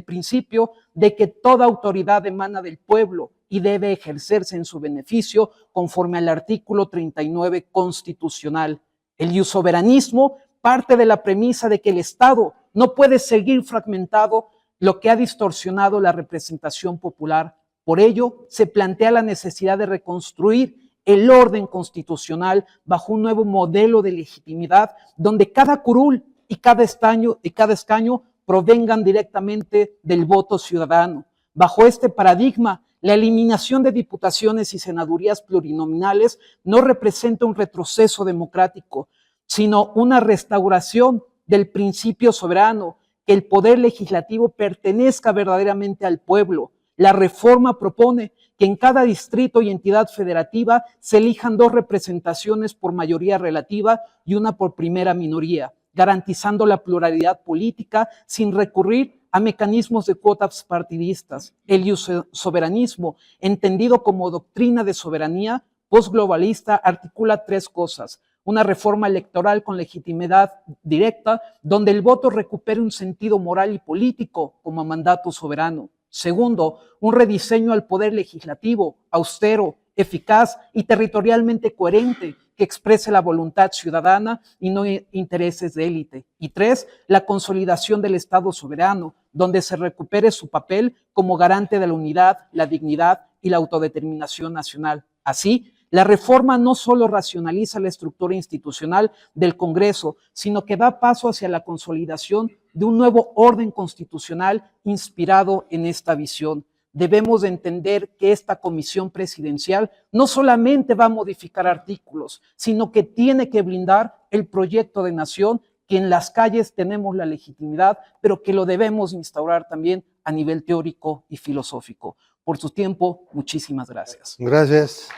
G: principio de que toda autoridad emana del pueblo y debe ejercerse en su beneficio conforme al artículo 39 constitucional. El iusoberanismo parte de la premisa de que el Estado no puede seguir fragmentado, lo que ha distorsionado la representación popular. Por ello, se plantea la necesidad de reconstruir el orden constitucional bajo un nuevo modelo de legitimidad donde cada curul y cada escaño provengan directamente del voto ciudadano. Bajo este paradigma, la eliminación de diputaciones y senadurías plurinominales no representa un retroceso democrático, sino una restauración del principio soberano, que el poder legislativo pertenezca verdaderamente al pueblo. La reforma propone que en cada distrito y entidad federativa se elijan 2 representaciones por mayoría relativa y una por primera minoría, garantizando la pluralidad política sin recurrir a mecanismos de cuotas partidistas. El soberanismo, entendido como doctrina de soberanía postglobalista, articula 3 cosas: una reforma electoral con legitimidad directa, donde el voto recupere un sentido moral y político como mandato soberano. Segundo, un rediseño al poder legislativo, austero, eficaz y territorialmente coherente, que exprese la voluntad ciudadana y no intereses de élite. Y 3, la consolidación del Estado soberano, donde se recupere su papel como garante de la unidad, la dignidad y la autodeterminación nacional. Así, la reforma no solo racionaliza la estructura institucional del Congreso, sino que da paso hacia la consolidación de un nuevo orden constitucional inspirado en esta visión. Debemos de entender que esta comisión presidencial no solamente va a modificar artículos, sino que tiene que blindar el proyecto de nación, que en las calles tenemos la legitimidad, pero que lo debemos instaurar también a nivel teórico y filosófico. Por su tiempo, muchísimas gracias.
A: Gracias.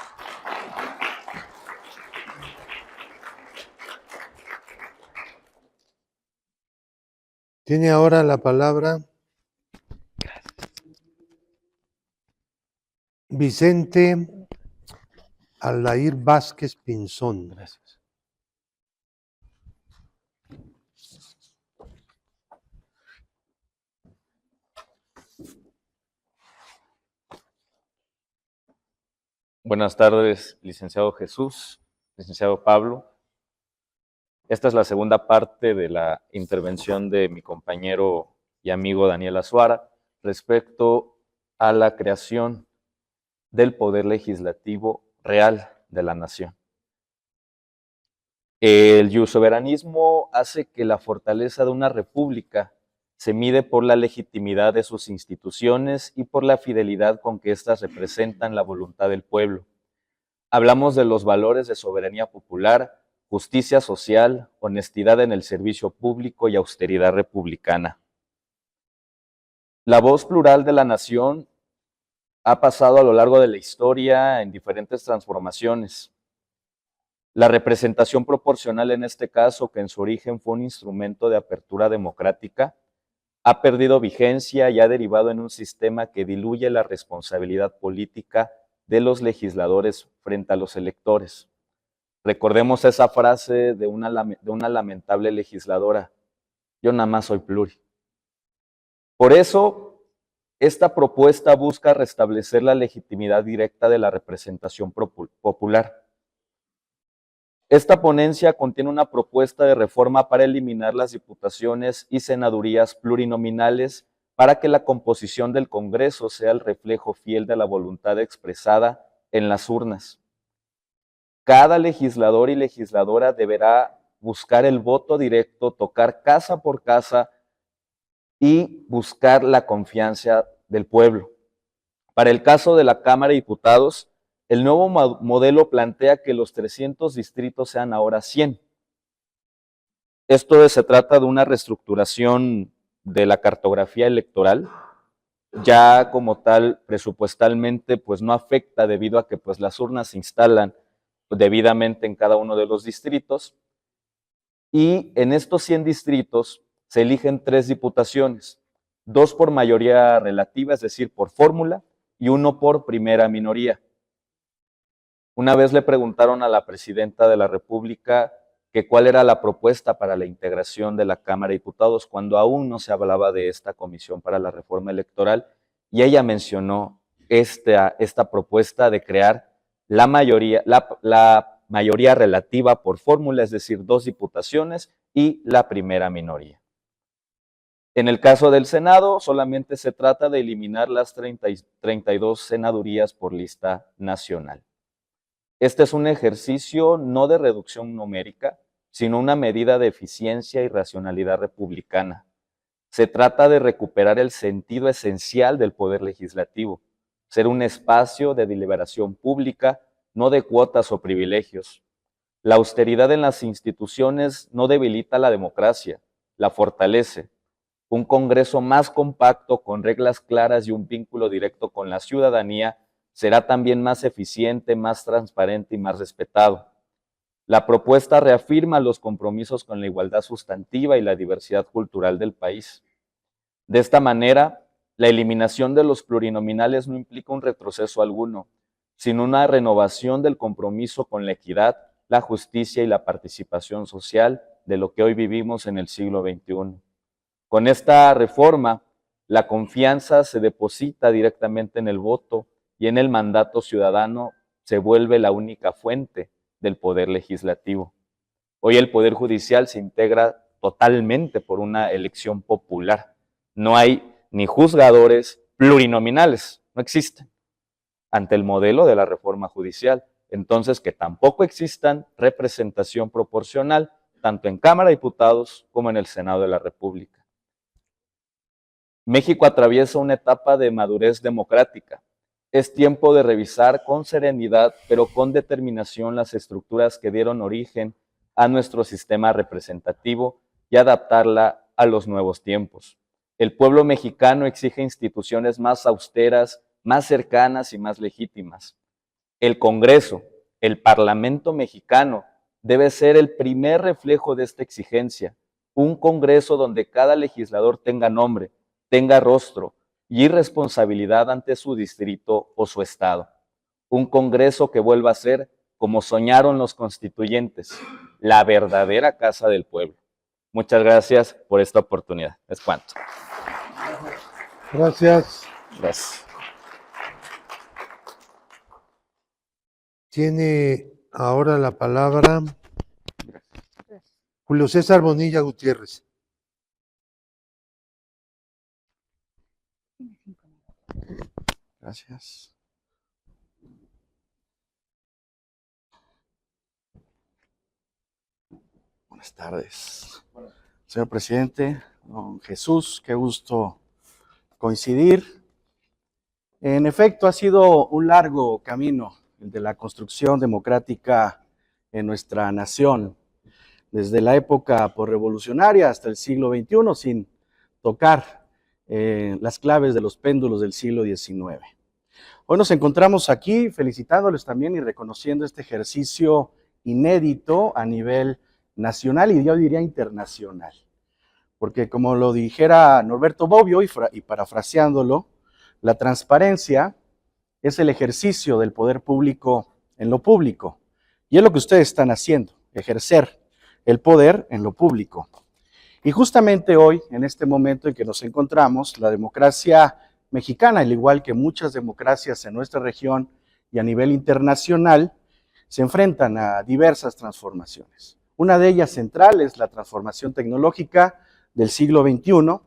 A: Tiene ahora la palabra Vicente Aldair Vázquez Pinzón.
B: Gracias.
H: Buenas tardes, licenciado Jesús, licenciado Pablo. Esta es la segunda parte de la intervención de mi compañero y amigo Daniel Azuara respecto a la creación del poder legislativo real de la nación. El iussoberanismo hace que la fortaleza de una república se mide por la legitimidad de sus instituciones y por la fidelidad con que éstas representan la voluntad del pueblo. Hablamos de los valores de soberanía popular, justicia social, honestidad en el servicio público y austeridad republicana. La voz plural de la nación ha pasado a lo largo de la historia en diferentes transformaciones. La representación proporcional en este caso, que en su origen fue un instrumento de apertura democrática, ha perdido vigencia y ha derivado en un sistema que diluye la responsabilidad política de los legisladores frente a los electores. Recordemos esa frase de una lamentable legisladora: yo nada más soy pluri. Por eso, esta propuesta busca restablecer la legitimidad directa de la representación popular. Esta ponencia contiene una propuesta de reforma para eliminar las diputaciones y senadurías plurinominales para que la composición del Congreso sea el reflejo fiel de la voluntad expresada en las urnas. Cada legislador y legisladora deberá buscar el voto directo, tocar casa por casa y buscar la confianza del pueblo. Para el caso de la Cámara de Diputados, el nuevo modelo plantea que los 300 distritos sean ahora 100. Esto se trata de una reestructuración de la cartografía electoral. Ya como tal, presupuestalmente, pues no afecta debido a que pues las urnas se instalan debidamente en cada uno de los distritos. Y en estos 100 distritos se eligen 3 diputaciones, 2 por mayoría relativa, es decir, por fórmula, y 1 por primera minoría. Una vez le preguntaron a la presidenta de la República que cuál era la propuesta para la integración de la Cámara de Diputados cuando aún no se hablaba de esta comisión para la reforma electoral, y ella mencionó esta propuesta de crear la mayoría relativa por fórmula, es decir, 2 diputaciones y la primera minoría. En el caso del Senado, solamente se trata de eliminar las 32 senadurías por lista nacional. Este es un ejercicio no de reducción numérica, sino una medida de eficiencia y racionalidad republicana. Se trata de recuperar el sentido esencial del poder legislativo, ser un espacio de deliberación pública, no de cuotas o privilegios. La austeridad en las instituciones no debilita la democracia, la fortalece. Un Congreso más compacto, con reglas claras y un vínculo directo con la ciudadanía, será también más eficiente, más transparente y más respetado. La propuesta reafirma los compromisos con la igualdad sustantiva y la diversidad cultural del país. De esta manera, la eliminación de los plurinominales no implica un retroceso alguno, sino una renovación del compromiso con la equidad, la justicia y la participación social de lo que hoy vivimos en el siglo XXI. Con esta reforma, la confianza se deposita directamente en el voto y en el mandato ciudadano se vuelve la única fuente del poder legislativo. Hoy el Poder Judicial se integra totalmente por una elección popular. No hay ni juzgadores plurinominales, no existen, ante el modelo de la reforma judicial. Entonces, que tampoco existan representación proporcional, tanto en Cámara de Diputados como en el Senado de la República. México atraviesa una etapa de madurez democrática. Es tiempo de revisar con serenidad, pero con determinación, las estructuras que dieron origen a nuestro sistema representativo y adaptarla a los nuevos tiempos. El pueblo mexicano exige instituciones más austeras, más cercanas y más legítimas. El Congreso, el Parlamento mexicano, debe ser el primer reflejo de esta exigencia. Un Congreso donde cada legislador tenga nombre, tenga rostro y responsabilidad ante su distrito o su estado. Un Congreso que vuelva a ser, como soñaron los constituyentes, la verdadera casa del pueblo. Muchas gracias por esta oportunidad. Es cuanto.
A: Gracias.
H: Gracias.
A: Tiene ahora la palabra Julio César Bonilla Gutiérrez.
I: Gracias. Buenas tardes. Señor presidente, don Jesús, qué gusto coincidir. En efecto, ha sido un largo camino el de la construcción democrática en nuestra nación, desde la época posrevolucionaria hasta el siglo XXI, sin tocar las claves de los péndulos del siglo XIX. Hoy nos encontramos aquí felicitándoles también y reconociendo este ejercicio inédito a nivel nacional y yo diría internacional. Porque como lo dijera Norberto Bobbio y parafraseándolo, la transparencia es el ejercicio del poder público en lo público. Y es lo que ustedes están haciendo, ejercer el poder en lo público. Y justamente hoy, en este momento en que nos encontramos, la democracia mexicana, al igual que muchas democracias en nuestra región y a nivel internacional, se enfrentan a diversas transformaciones. Una de ellas central es la transformación tecnológica del siglo XXI,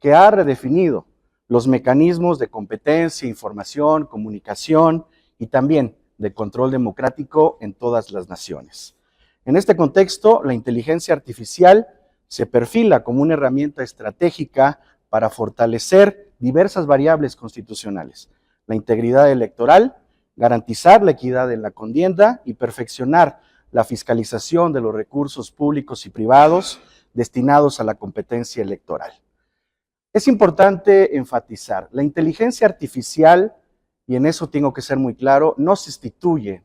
I: que ha redefinido los mecanismos de competencia, información, comunicación y también de control democrático en todas las naciones. En este contexto, la inteligencia artificial se perfila como una herramienta estratégica para fortalecer diversas variables constitucionales, la integridad electoral, garantizar la equidad en la contienda y perfeccionar la fiscalización de los recursos públicos y privados destinados a la competencia electoral. Es importante enfatizar, la inteligencia artificial, y en eso tengo que ser muy claro, no sustituye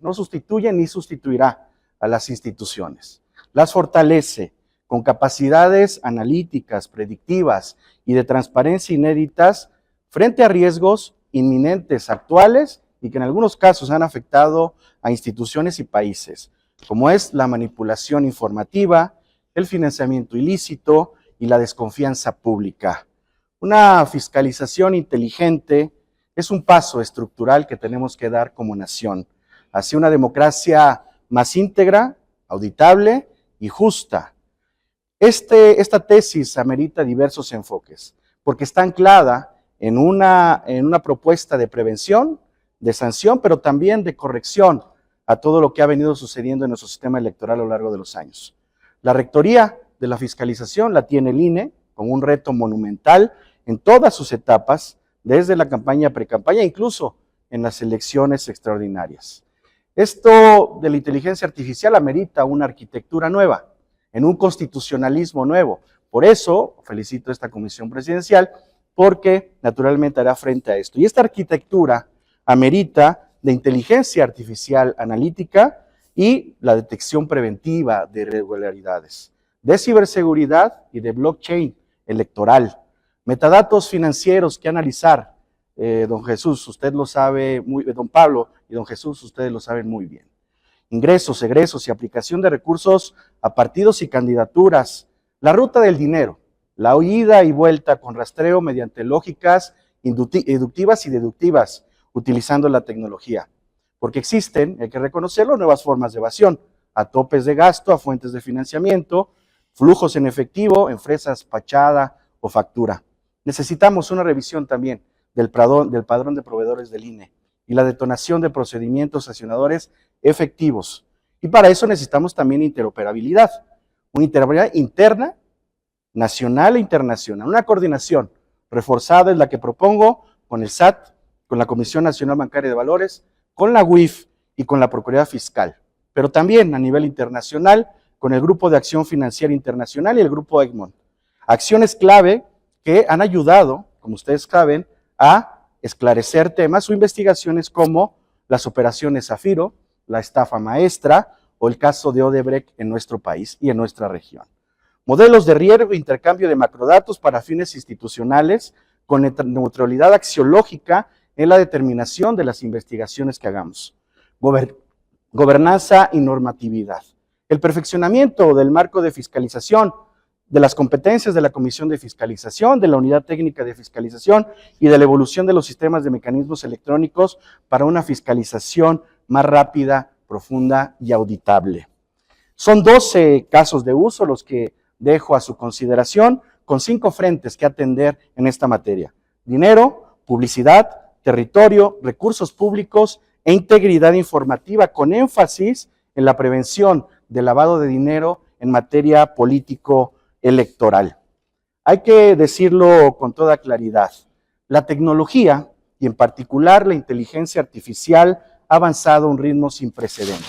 I: ni sustituirá a las instituciones. Las fortalece con capacidades analíticas, predictivas y de transparencia inéditas frente a riesgos inminentes actuales y que en algunos casos han afectado a instituciones y países, como es la manipulación informativa, el financiamiento ilícito y la desconfianza pública. Una fiscalización inteligente es un paso estructural que tenemos que dar como nación hacia una democracia más íntegra, auditable y justa. Esta tesis amerita diversos enfoques, porque está anclada en una propuesta de prevención, de sanción, pero también de corrección a todo lo que ha venido sucediendo en nuestro sistema electoral a lo largo de los años. La rectoría de la fiscalización la tiene el INE con un reto monumental en todas sus etapas, desde la campaña, pre-campaña, incluso en las elecciones extraordinarias. Esto de la inteligencia artificial amerita una arquitectura nueva, en un constitucionalismo nuevo. Por eso felicito a esta comisión presidencial, porque naturalmente hará frente a esto. Y esta arquitectura amerita de inteligencia artificial analítica y la detección preventiva de irregularidades, de ciberseguridad y de blockchain electoral, metadatos financieros que analizar. Don Jesús, usted lo sabe muy bien, don Pablo y don Jesús, ustedes lo saben muy bien. Ingresos, egresos y aplicación de recursos a partidos y candidaturas, la ruta del dinero, la ida y vuelta con rastreo mediante lógicas inductivas y deductivas, utilizando la tecnología. Porque existen, hay que reconocerlo, nuevas formas de evasión, a topes de gasto, a fuentes de financiamiento, flujos en efectivo, en fresas, fachada o factura. Necesitamos una revisión también del padrón de proveedores del INE y la detonación de procedimientos sancionadores efectivos. Y para eso necesitamos también interoperabilidad, una interoperabilidad interna, nacional e internacional, una coordinación reforzada es la que propongo con el SAT, con la Comisión Nacional Bancaria de Valores, con la UIF y con la Procuraduría Fiscal, pero también a nivel internacional con el Grupo de Acción Financiera Internacional y el Grupo Egmont. Acciones clave que han ayudado, como ustedes saben, a esclarecer temas o investigaciones como las operaciones Zafiro, la estafa maestra o el caso de Odebrecht en nuestro país y en nuestra región. Modelos de riesgo e intercambio de macrodatos para fines institucionales con neutralidad axiológica en la determinación de las investigaciones que hagamos. Gobernanza y normatividad. El perfeccionamiento del marco de fiscalización, de las competencias de la Comisión de Fiscalización, de la Unidad Técnica de Fiscalización y de la evolución de los sistemas de mecanismos electrónicos para una fiscalización más rápida, profunda y auditable. Son 12 casos de uso los que dejo a su consideración, con 5 frentes que atender en esta materia: dinero, publicidad, territorio, recursos públicos e integridad informativa, con énfasis en la prevención del lavado de dinero en materia político-electoral. Hay que decirlo con toda claridad, la tecnología, y en particular la inteligencia artificial, ha avanzado a un ritmo sin precedentes.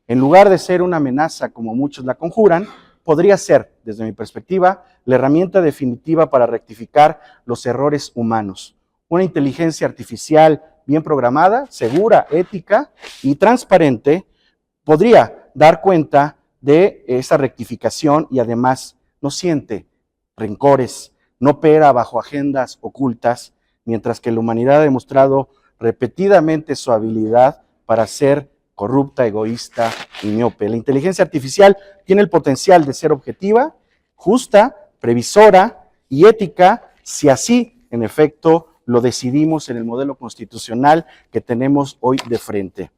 I: En lugar de ser una amenaza como muchos la conjuran, podría ser, desde mi perspectiva, la herramienta definitiva para rectificar los errores humanos. Una inteligencia artificial bien programada, segura, ética y transparente podría dar cuenta de esa rectificación y además no siente rencores, no opera bajo agendas ocultas, mientras que la humanidad ha demostrado repetidamente su habilidad para ser corrupta, egoísta y miope. La inteligencia artificial tiene el potencial de ser objetiva, justa, previsora y ética, si así, en efecto, lo decidimos en el modelo constitucional que tenemos hoy de frente.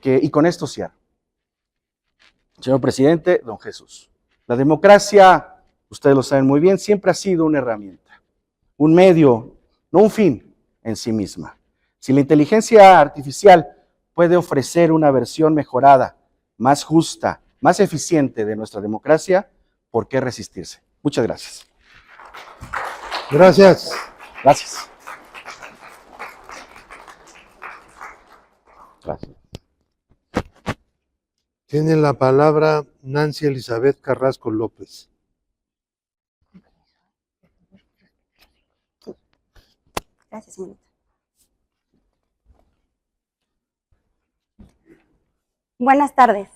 I: Y con esto cierro. Señor presidente, don Jesús, la democracia, ustedes lo saben muy bien, siempre ha sido una herramienta, un medio, no un fin en sí misma. Si la inteligencia artificial puede ofrecer una versión mejorada, más justa, más eficiente de nuestra democracia, ¿por qué resistirse? Muchas gracias.
A: Gracias.
I: Gracias. Gracias.
A: Tiene la palabra Nancy Elizabeth Carrasco López.
J: Gracias, señorita. Buenas tardes.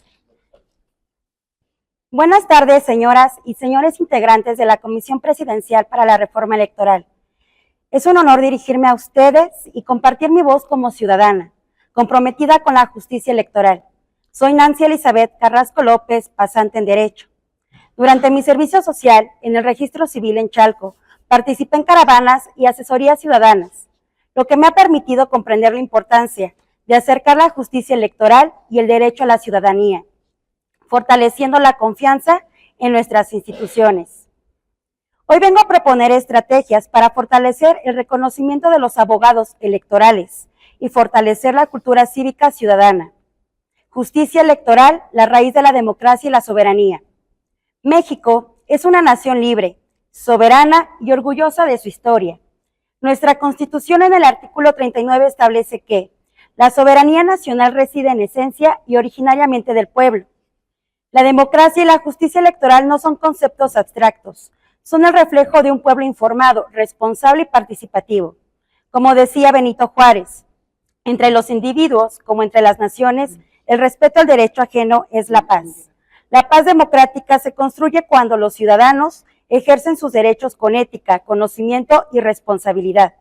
J: Buenas tardes, señoras y señores integrantes de la Comisión Presidencial para la Reforma Electoral. Es un honor dirigirme a ustedes y compartir mi voz como ciudadana, comprometida con la justicia electoral. Soy Nancy Elizabeth Carrasco López, pasante en Derecho. Durante mi servicio social en el Registro Civil en Chalco, participé en caravanas y asesorías ciudadanas, lo que me ha permitido comprender la importancia de acercar la justicia electoral y el derecho a la ciudadanía, fortaleciendo la confianza en nuestras instituciones. Hoy vengo a proponer estrategias para fortalecer el reconocimiento de los abogados electorales y fortalecer la cultura cívica ciudadana. Justicia electoral, la raíz de la democracia y la soberanía. México es una nación libre, soberana y orgullosa de su historia. Nuestra Constitución en el artículo 39 establece que La soberanía nacional reside en esencia y originariamente del pueblo. La democracia y la justicia electoral no son conceptos abstractos, son el reflejo de un pueblo informado, responsable y participativo. Como decía Benito Juárez, entre los individuos, como entre las naciones, el respeto al derecho ajeno es la paz. La paz democrática se construye cuando los ciudadanos ejercen sus derechos con ética, conocimiento y responsabilidad.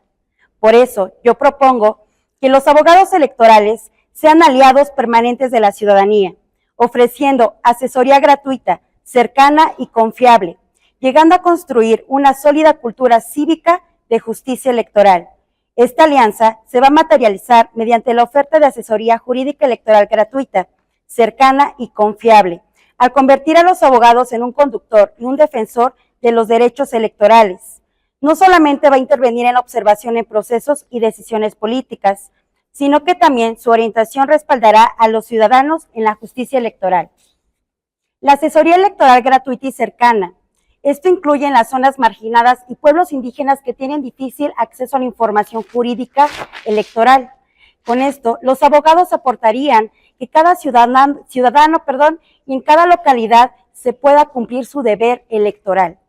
J: Por eso, yo propongo que los abogados electorales sean aliados permanentes de la ciudadanía, ofreciendo asesoría gratuita, cercana y confiable, llegando a construir una sólida cultura cívica de justicia electoral. Esta alianza se va a materializar mediante la oferta de asesoría jurídica electoral gratuita, cercana y confiable, al convertir a los abogados en un conductor y un defensor de los derechos electorales. No solamente va a intervenir en la observación en procesos y decisiones políticas, sino que también su orientación respaldará a los ciudadanos en la justicia electoral. La asesoría electoral gratuita y cercana. Esto incluye en las zonas marginadas y pueblos indígenas que tienen difícil acceso a la información jurídica electoral. Con esto, los abogados aportarían que cada ciudadano y en cada localidad se pueda cumplir su deber electoral.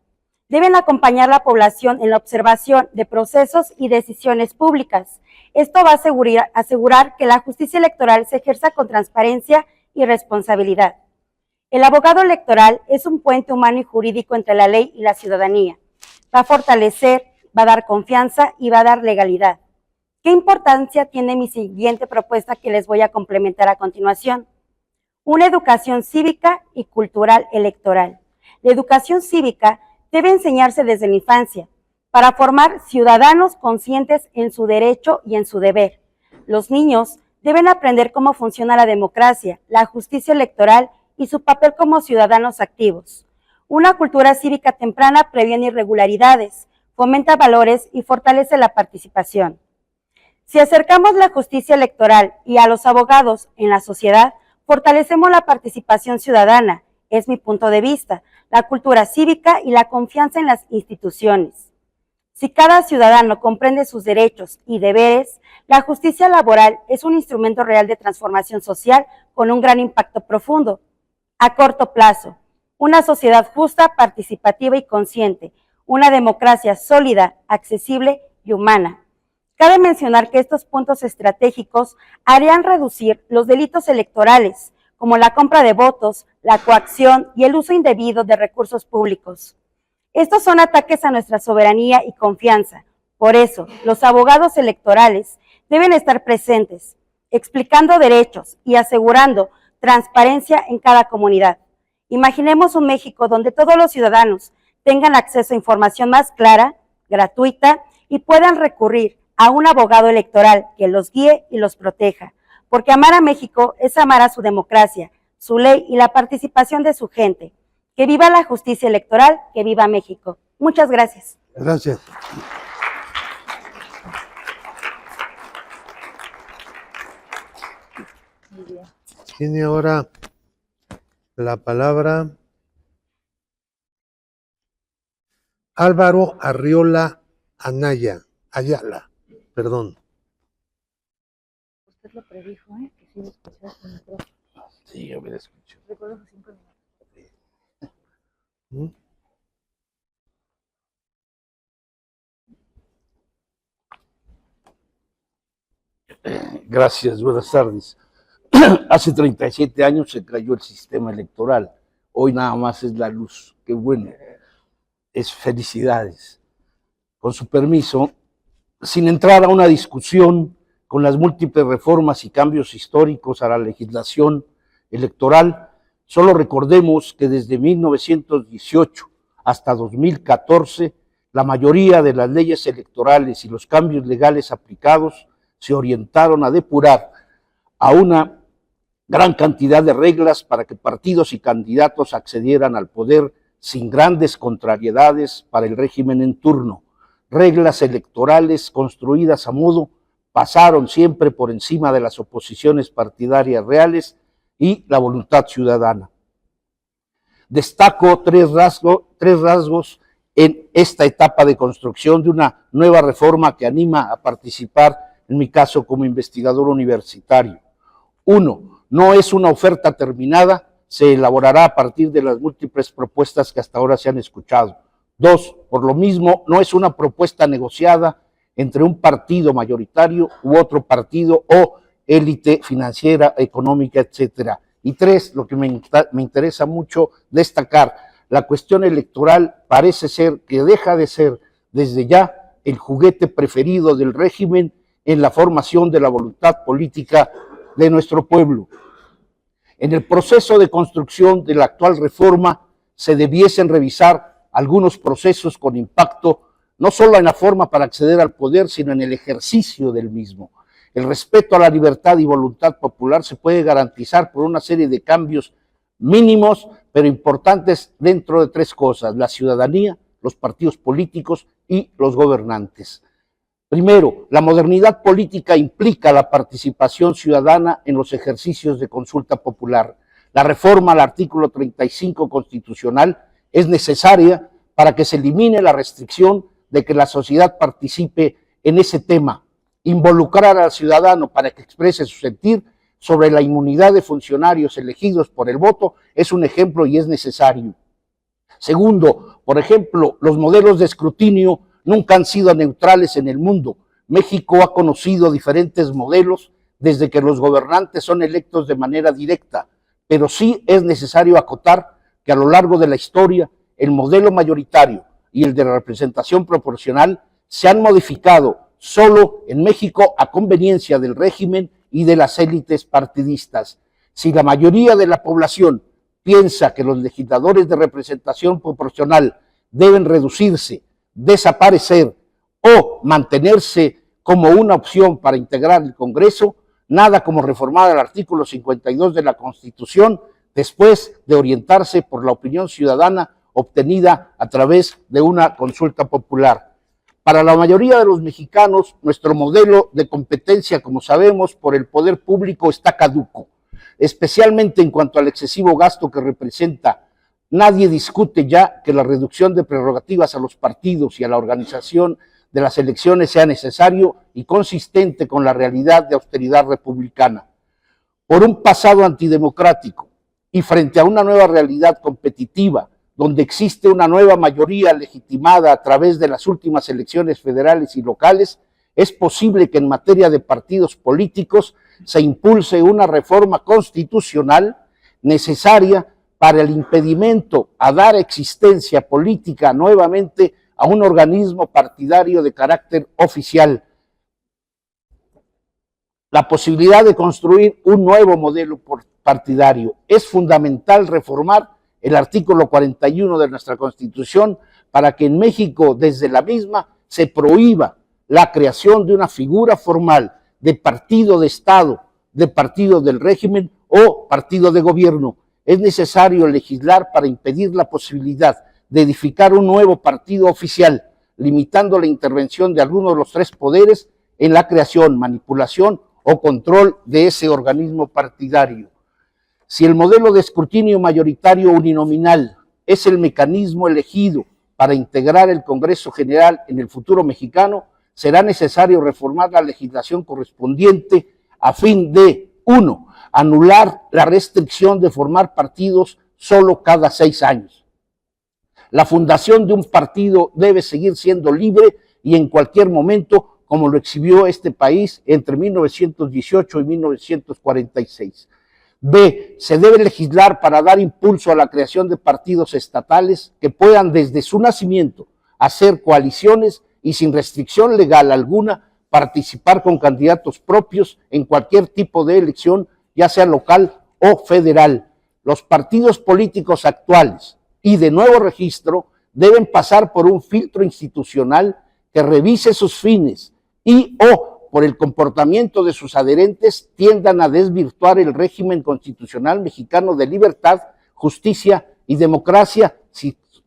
J: Deben acompañar a la población en la observación de procesos y decisiones públicas. Esto va a asegurar que la justicia electoral se ejerza con transparencia y responsabilidad. El abogado electoral es un puente humano y jurídico entre la ley y la ciudadanía. Va a fortalecer, va a dar confianza y va a dar legalidad. ¿Qué importancia tiene mi siguiente propuesta que les voy a complementar a continuación? Una educación cívica y cultural electoral. La educación cívica debe enseñarse desde la infancia para formar ciudadanos conscientes en su derecho y en su deber. Los niños deben aprender cómo funciona la democracia, la justicia electoral y su papel como ciudadanos activos. Una cultura cívica temprana previene irregularidades, fomenta valores y fortalece la participación. Si acercamos la justicia electoral y a los abogados en la sociedad, fortalecemos la participación ciudadana, es mi punto de vista, la cultura cívica y la confianza en las instituciones. Si cada ciudadano comprende sus derechos y deberes, la justicia laboral es un instrumento real de transformación social con un gran impacto profundo. A corto plazo, una sociedad justa, participativa y consciente, una democracia sólida, accesible y humana. Cabe mencionar que estos puntos estratégicos harían reducir los delitos electorales, como la compra de votos, la coacción y el uso indebido de recursos públicos. Estos son ataques a nuestra soberanía y confianza. Por eso, los abogados electorales deben estar presentes, explicando derechos y asegurando transparencia en cada comunidad. Imaginemos un México donde todos los ciudadanos tengan acceso a información más clara, gratuita y puedan recurrir a un abogado electoral que los guíe y los proteja, porque amar a México es amar a su democracia, su ley y la participación de su gente. Que viva la justicia electoral, que viva México. Muchas gracias.
A: Gracias. Tiene ahora la palabra Álvaro Arriola Ayala, perdón.
D: Usted lo predijo, ¿eh? Que sí, escuchar su micrófono.
A: Sí, yo me la escucho.
D: Recuerdo los 5 minutos.
A: ¿Mm?
K: Gracias, buenas tardes. Hace 37 años se cayó el sistema electoral. Hoy nada más es la luz. Qué bueno. Es felicidades. Con su permiso, sin entrar a una discusión con las múltiples reformas y cambios históricos a la legislación electoral, solo recordemos que desde 1918 hasta 2014, la mayoría de las leyes electorales y los cambios legales aplicados se orientaron a depurar a una gran cantidad de reglas para que partidos y candidatos accedieran al poder sin grandes contrariedades para el régimen en turno. Reglas electorales construidas a modo pasaron siempre por encima de las oposiciones partidarias reales y la voluntad ciudadana. Destaco tres rasgos en esta etapa de construcción de una nueva reforma que anima a participar en mi caso como investigador universitario. 1. No es una oferta terminada, se elaborará a partir de las múltiples propuestas que hasta ahora se han escuchado. 2. Por lo mismo, no es una propuesta negociada entre un partido mayoritario u otro partido o élite financiera, económica, etcétera. Y 3, lo que me interesa mucho destacar, la cuestión electoral parece ser que deja de ser desde ya el juguete preferido del régimen en la formación de la voluntad política de nuestro pueblo. En el proceso de construcción de la actual reforma se debiesen revisar algunos procesos con impacto no solo en la forma para acceder al poder, sino en el ejercicio del mismo. El respeto a la libertad y voluntad popular se puede garantizar por una serie de cambios mínimos, pero importantes dentro de 3 cosas: la ciudadanía, los partidos políticos y los gobernantes. Primero, la modernidad política implica la participación ciudadana en los ejercicios de consulta popular. La reforma al artículo 35 constitucional es necesaria para que se elimine la restricción de que la sociedad participe en ese tema. Involucrar al ciudadano para que exprese su sentir sobre la inmunidad de funcionarios elegidos por el voto es un ejemplo y es necesario. Segundo, por ejemplo, los modelos de escrutinio nunca han sido neutrales en el mundo. México ha conocido diferentes modelos desde que los gobernantes son electos de manera directa, pero sí es necesario acotar que a lo largo de la historia el modelo mayoritario y el de la representación proporcional se han modificado solo en México a conveniencia del régimen y de las élites partidistas. Si la mayoría de la población piensa que los legisladores de representación proporcional deben reducirse, desaparecer o mantenerse como una opción para integrar el Congreso, nada como reformar el artículo 52 de la Constitución después de orientarse por la opinión ciudadana obtenida a través de una consulta popular. Para la mayoría de los mexicanos, nuestro modelo de competencia, como sabemos, por el poder público está caduco, especialmente en cuanto al excesivo gasto que representa. Nadie discute ya que la reducción de prerrogativas a los partidos y a la organización de las elecciones sea necesario y consistente con la realidad de austeridad republicana. Por un pasado antidemocrático y frente a una nueva realidad competitiva, donde existe una nueva mayoría legitimada a través de las últimas elecciones federales y locales, es posible que en materia de partidos políticos se impulse una reforma constitucional necesaria para el impedimento a dar existencia política nuevamente a un organismo partidario de carácter oficial. La posibilidad de construir un nuevo modelo partidario. Es fundamental reformar el artículo 41 de nuestra Constitución para que en México desde la misma se prohíba la creación de una figura formal de partido de Estado, de partido del régimen o partido de gobierno. Es necesario legislar para impedir la posibilidad de edificar un nuevo partido oficial, limitando la intervención de alguno de los 3 poderes en la creación, manipulación o control de ese organismo partidario. Si el modelo de escrutinio mayoritario uninominal es el mecanismo elegido para integrar el Congreso General en el futuro mexicano, será necesario reformar la legislación correspondiente a fin de, 1, anular la restricción de formar partidos solo cada 6 años. La fundación de un partido debe seguir siendo libre y en cualquier momento, como lo exhibió este país entre 1918 y 1946. B. Se debe legislar para dar impulso a la creación de partidos estatales que puedan desde su nacimiento hacer coaliciones y sin restricción legal alguna participar con candidatos propios en cualquier tipo de elección, ya sea local o federal. Los partidos políticos actuales y de nuevo registro deben pasar por un filtro institucional que revise sus fines y o por el comportamiento de sus adherentes tiendan a desvirtuar el régimen constitucional mexicano de libertad, justicia y democracia.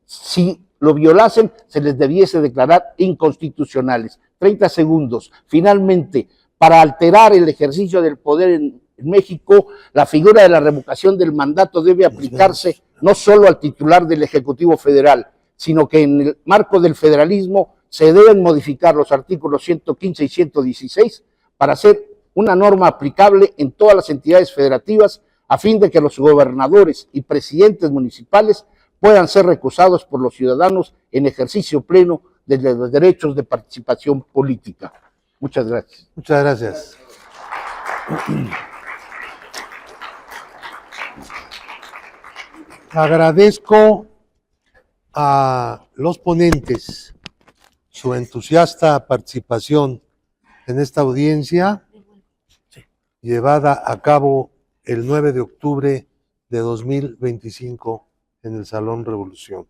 K: Si lo violasen, se les debiese declarar inconstitucionales. 30 segundos. Finalmente, para alterar el ejercicio del poder en México, la figura de la revocación del mandato debe aplicarse no solo al titular del Ejecutivo Federal, sino que en el marco del federalismo se deben modificar los artículos 115 y 116 para hacer una norma aplicable en todas las entidades federativas a fin de que los gobernadores y presidentes municipales puedan ser recusados por los ciudadanos en ejercicio pleno de los derechos de participación política. Muchas gracias.
A: Muchas gracias. Agradezco a los ponentes su entusiasta participación en esta audiencia llevada a cabo el 9 de octubre de 2025 en el Salón Revolución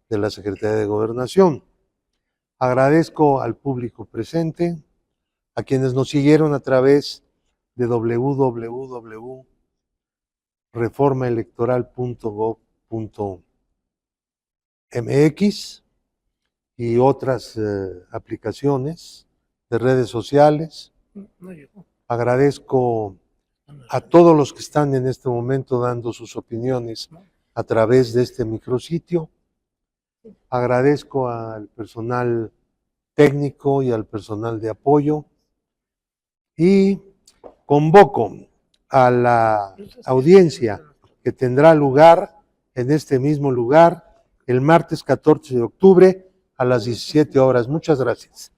A: de la Secretaría de Gobernación. Agradezco al público presente, a quienes nos siguieron a través de www.reformaelectoral.gov.mx y otras aplicaciones de redes sociales. Agradezco a todos los que están en este momento dando sus opiniones a través de este micrositio. Agradezco al personal técnico y al personal de apoyo y convoco a la audiencia que tendrá lugar en este mismo lugar el martes 14 de octubre a las 17 horas. Muchas gracias.